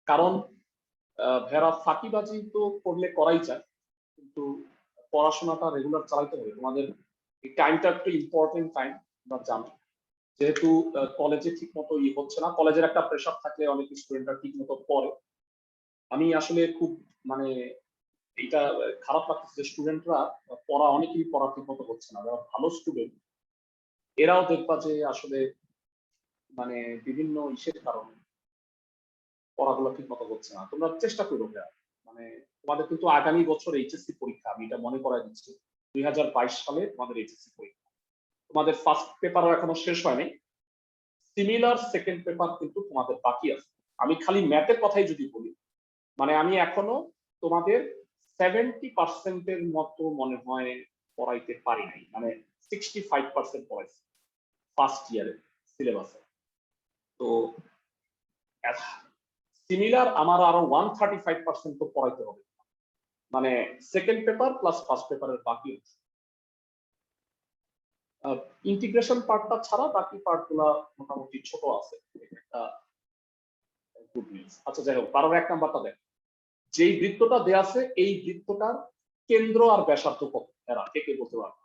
কারণ ভেড়া ফাঁকিবাজি তো করলে করাই যায়, কিন্তু পড়াশোনাটা রেগুলার চালাইতে হবে। তোমাদের এই টাইমটা একটু ইম্পর্টেন্ট টাইম, তোমরা জানো। যেহেতু কলেজে ঠিক মতো হচ্ছে না, কলেজের একটা প্রেশার থাকলে অনেক স্টুডেন্টরা ঠিক মতো পড়ে। আমি আসলে খুব মানে এটা খারাপ লাগছে যে স্টুডেন্টরা পড়া, অনেকেই পড়া ঠিক মতো হচ্ছে না। যারা ভালো স্টুডেন্ট এরাও দেখবা যে আসলে মানে বিভিন্ন ইসের কারণে পড়াগুলো ঠিক মতো হচ্ছে না। তোমরা চেষ্টা করো, মানে তোমাদের কিন্তু আগামী বছর এইচএসসি পরীক্ষা, আমি এটা মনে করাই দিচ্ছি। 2022 সালে তোমাদের এইচএসসি পরীক্ষা। তোমাদের ফার্স্ট পেপারও এখনো শেষ হয়নি, সিমিলার সেকেন্ড পেপার কিন্তু তোমাদের বাকি আছে। আমি খালি ম্যাথের কথাই যদি বলি, মানে আমি এখনো তোমাদের 70% মতো মনে হয় পড়াইতে পারি নাই, মানে 65% পড়াইছি ফার্স্ট ইয়ারে সিলেবাসে। তো সিমিলার আমার আরো 135% তো পড়াইতে হবে, মানে সেকেন্ড পেপার প্লাস ফার্স্ট পেপারের বাকি ইন্টিগ্রেশন পার্টটা ছাড়া বাকি পার্টগুলা মোটামুটি ছোট আছে। একটা গুড নিউজ। আচ্ছা যাই হোক, 12-1 নাম্বারটা দেখ, যেই বৃত্তটা দেয়া আছে এই বৃত্তটার কেন্দ্র আর ব্যাসার্ধ কত? এরা কে কে বলতে পারবে?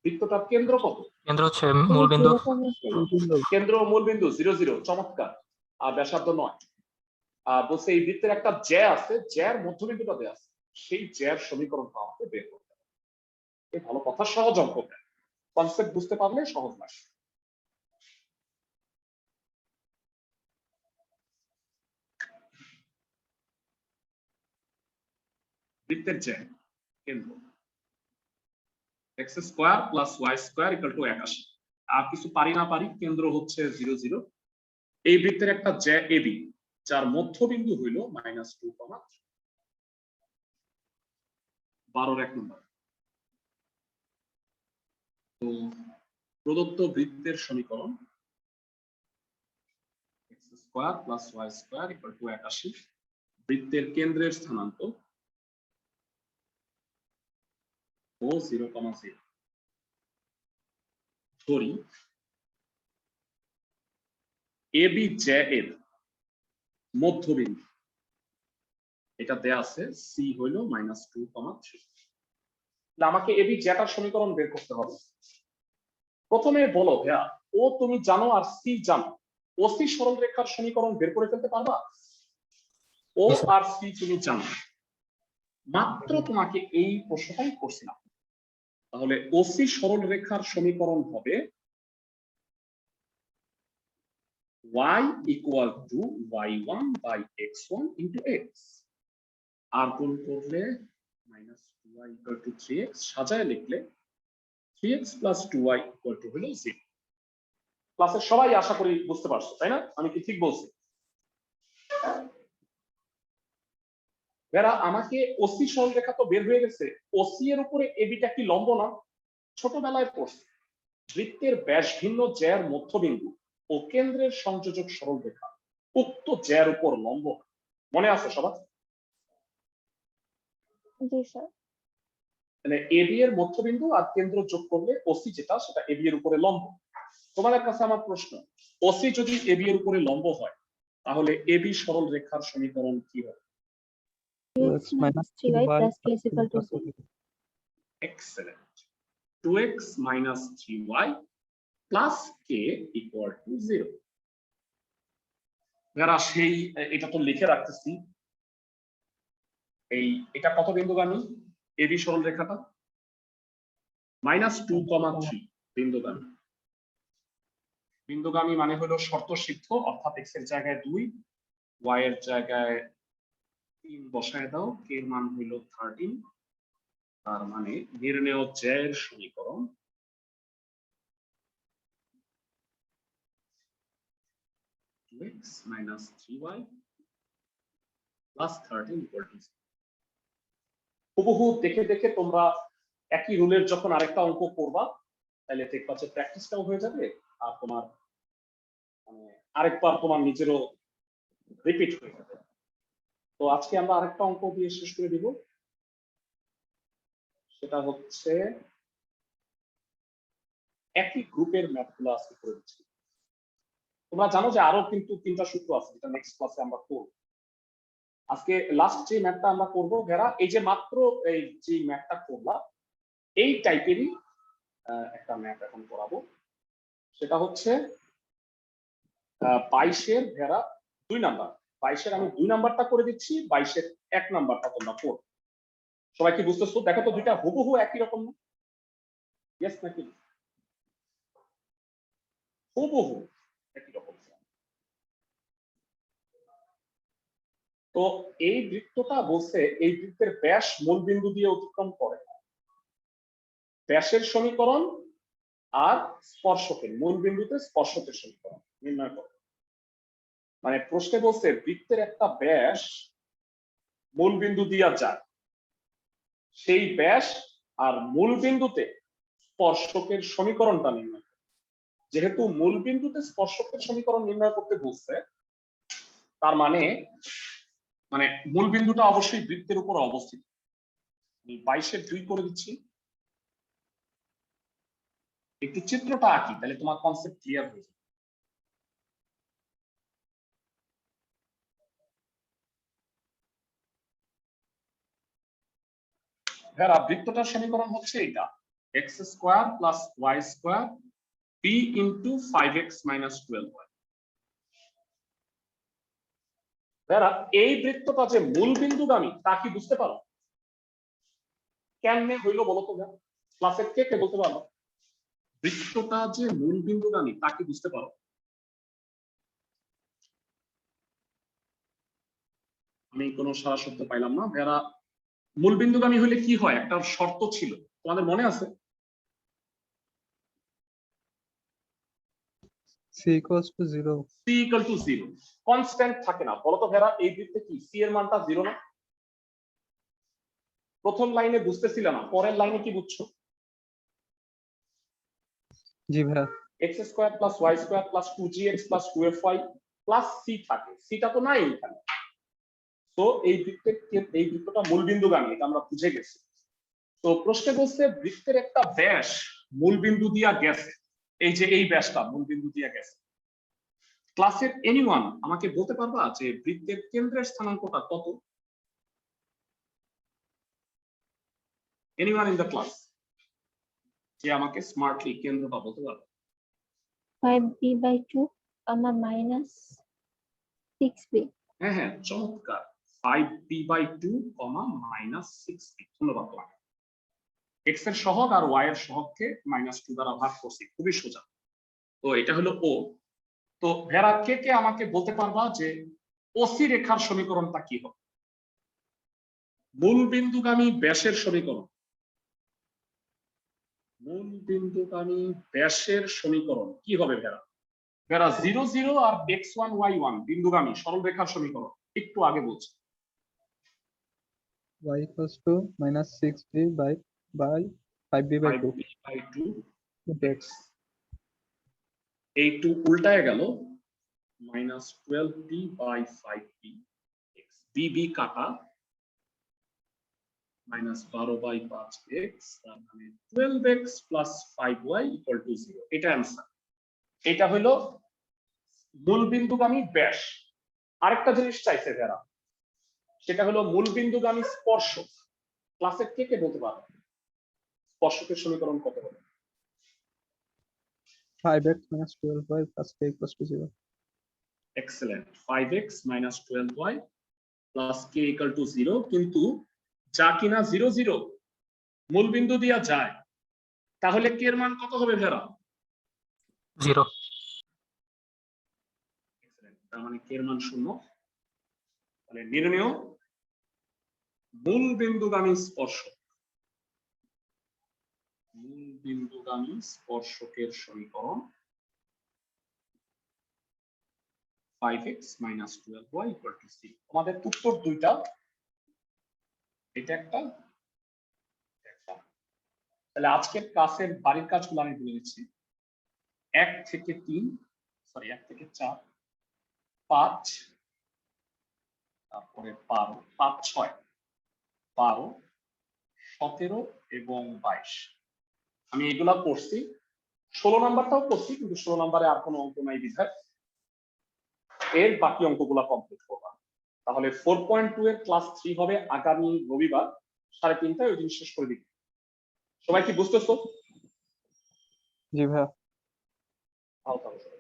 বৃত্তটার কেন্দ্র কত? কেন্দ্র হচ্ছে মূলবিন্দু। কেন্দ্র ও মূলবিন্দু 0 0, চমৎকার। আর ব্যাসার্ধ 9। বলছে এই বৃত্তের একটা জ্যা আছে, জ্যার মধ্যবিন্দুটা দেয়া আছে, সেই জ্যার সমীকরণটা আমাকে বের করতে হবে। এই ভালো কথা, সহজ অঙ্ক, কনসেপ্ট বুঝতে পারলে সহজ লাগে। বৃত্তের জ্যা কেন্দ্র x² + y² = 81। আর কিছু পারি না পারি, কেন্দ্র হচ্ছে 0 0। এই বৃত্তের একটা জ্যা AB, যার মধ্যবিন্দু হইল -2, 12-1 নম্বর। তো প্রদত্ত বৃত্তের সমীকরণ x² + y² = 81। বৃত্তের কেন্দ্রের স্থানাঙ্ক ও 0, 0। ধরি AB জ্যা এর মধ্যবিন্দু, এটা দেয়া আছে c হইল -2, 3। আমাকে এবি জ্যাটার সমীকরণ বের করতে হবে। প্রথমে বলো ভাইয়া, ও তুমি জানো আর সি জানো, ওসি সরলরেখার সমীকরণ বের করে ফেলতে পারবা? ও আর সি তুমি জানো, মাত্র তোমাকে এই প্রশ্নটাই করছিলাম। তাহলে ওসি সরলরেখার সমীকরণ হবে y = y1/x1 * x, আর গুণ করলে -2y = 3x, সাজায় লিখলে 3x + 2y = হলো 0। ক্লাসের সবাই আশা করি বুঝতে পারছো, তাই না? আমি কি ঠিক বলছি? যারা আমাকে ওসি সরলরেখা তো বের হয়ে গেছে, ওসি এর উপরে এবিটা কি লম্ব না? ছোটবেলায় পড়ছি, বৃত্তের ব্যাস ভিন্ন জ্যার মধ্যবিন্দু ও কেন্দ্রের সংযোজক সরলরেখা উক্ত জ্যার উপর লম্ব। মনে আছে সবার? জি স্যার। মানে এবি এর মধ্যবিন্দু আর কেন্দ্র যোগ করলে ওসি যেটা, সেটা এবি এর উপরে লম্ব। তোমাদের কাছে আমার প্রশ্ন, ওসি যদি এবি এর উপরে লম্ব হয় তাহলে এবি সরল রেখার সমীকরণ কি হবে? 2x - 3y + k = 0. Excellent. 2x - 3y + k = 0। যারা সেই এটা তো লিখে রাখতেছি, এটা কত বিন্দুগামী? এবি সরল রেখাটা -2, 3 বিন্দুগামী। বিন্দুগামী মানে হলো শর্ত সিদ্ধ, অর্থাৎ x এর জায়গায় 2, y এর জায়গায় 3 বসায় দাও, k এর মান হইল 13। তার মানে নির্ণেয় জ্যায়ের সমীকরণ x - 3y + 13 = 0। হুবহু দেখে দেখে তোমরা একই রুলের যখন আরেকটা অঙ্ক করবা, তাহলে দেখবা যে প্র্যাকটিসটাও হয়ে যাবে আর তোমার মানে আরেকবার তোমার নিজেরও রিপিট হয়ে যাবে। তো আজকে আমরা আরেকটা অঙ্ক দিয়ে শেষ করে দিব, সেটা হচ্ছে একই গ্রুপের ম্যাথগুলো আজকে করে দিচ্ছি। তোমরা জানো যে আরো কিন্তু 3টা সূত্র আছে যেটা নেক্সট ক্লাসে আমরা করব। আজকে লাস্ট যে ম্যাথটা আমরা করব ভেরা, এই যে মাত্র এই যে ম্যাথটা করলাম এই টাইপেরই একটা ম্যাথ এখন করাবো। সেটা হচ্ছে 22-এর ভেরা 2 নাম্বার। 22-এর আমি 2 নাম্বারটা করে দিচ্ছি, 22-এর 1 নাম্বারটা তোমরা করো। সবাই কি বুঝতেছো? দেখো তো দুইটা হুবহু একই রকম না? ইয়েস নাকি? হুবহু একই রকম। তো এই বৃত্তটা বলছে এই বৃত্তের ব্যাস মূল বিন্দু দিয়ে অতিক্রম করে। ব্যাসের সমীকরণ আর স্পর্শকের মূল বিন্দুতে স্পর্শকের সমীকরণ নির্ণয় করো। মানে প্রশ্নে বলছে বৃত্তের একটা ব্যাস মূল বিন্দু দিয়া যায়, সেই ব্যাস আর মূল বিন্দুতে স্পর্শকের সমীকরণটা নির্ণয় করো। যেহেতু মূল বিন্দুতে স্পর্শকের সমীকরণ নির্ণয় করতে বলছে, তার মানে মূল বিন্দুটা অবশ্যই বৃত্তের উপর অবস্থিত। 22-এর 2 করে দিচ্ছি। একটু চিত্রটা আঁকি, তাহলে তোমার কনসেপ্ট ক্লিয়ার হয়ে যাবে। ভেরা বৃত্তটার সমীকরণ হচ্ছে এটা, x² + y² p * 5x - 12y। ভেরা এই বৃত্তটা যে মূল বিন্দুগামী তা কি বুঝতে পারো? কেমনে হইলো বলো তো? ক্লাসের কে বলতে পারো বৃত্তটা যে মূল বিন্দুগামী তা কি বুঝতে পারো? আমি কোনো সারা শব্দ পাইলাম না। ভেরা মূল বিন্দুগামী হলে কি হয়? একটা শর্ত ছিল, তোমাদের মনে আছে? c equals to 0. c = 0 constant থাকে না। বলতো ভেরা এই বৃত্তে কি c এর মানটা 0 না? প্রথম লাইনে বুঝতেছিল না, পরের লাইনে কি বুঝছো? জি ভাইয়া। x² + y² + 2gx + 2fy + c থাকে, সিটা তো নাই এখানে। তো এই বৃত্তটা মূল বিন্দুগামী, এটা আমরা বুঝে গেছি। তো প্রশ্নে বলছে বৃত্তের একটা ব্যাস মূল বিন্দু দিয়া গেছে, এই যে এই ব্যাসটা মূল বিন্দু দিয়া গেছে। ক্লাসের এনিওয়ান আমাকে বলতে পারবা যে বৃত্তের কেন্দ্রের স্থানাঙ্কটা কত? এনিওয়ান ইন দ্য ক্লাস যে আমাকে স্মার্টলি কেন্দ্রটা বলতে পারবে? 5b/2, -6b। হ্যাঁ, চমৎকার। 5b/2, -6b। ধন্যবাদ তোমাকে। x এর সহগ আর y এর সহগকে -2 দ্বারা ভাগ করছি, খুবই সোজা। তো এটা হলো ও। তো ভেরা কে আমাকে বলতে পারবা যে ওসি রেখার সমীকরণটা কি হবে? মূল বিন্দুগামী ব্যাসের সমীকরণ। মূল বিন্দুগামী ব্যাসের সমীকরণ কি হবে ভেরা? ভেরা 0 0 আর x1 y1 বিন্দুগামী সরল রেখার সমীকরণ একটু আগে বলছি। y equals to -6b by 5b/2 5b/2 x. এই 2 উল্টায় গেল, -12b/5b x, bb কাটা, -12/5x, তার মানে 12x + 5y = 0। এটা অ্যান্সার। এটা হলো মূল বিন্দুগামী ব্যাস। আরেকটা জিনিস চাইছে ভেরা, সেটা হলো মূল বিন্দুগামী স্পর্শক। ক্লাসের কে বলতে পারবে স্পর্শকের সমীকরণ কত হবে? 5x - 12y + k = 0. Excellent. 5x - 12y + k = 0, কিন্তু যা কিনা 0 0 মূল বিন্দু দিয়া যায়, তাহলে k এর মান কত হবে ভেরা? 0। তার মানে k এর মান 0। তাহলে নির্ণেয় মূল বিন্দুগামী স্পর্শক। মূল বিন্দুগামী স্পর্শকের সমীকরণ 5x - 12y = 0। আমাদের উত্তর দুইটা, এটা একটা। তাহলে আজকের ক্লাসের বাড়ির কাজগুলো আমি বলে দিচ্ছি। 1 থেকে 3 সরি 1 থেকে 4, 5, তারপরে 12, 5, 6, 12, 17 এবং 22। আমি এগুলা করছি, 16 নাম্বারটাও করছি, কিন্তু 16 নাম্বারে আর কোনো অঙ্ক নাই বিধায় এর বাকি অঙ্কগুলা কমপ্লিট করবা। তাহলে 4.2 এর ক্লাস 3 হবে আগামী রবিবার 3:30টায়, ওই দিন শেষ করে দিই। সবাই কি বুঝতেছো? জি ভাইয়া। ভালো থাকো।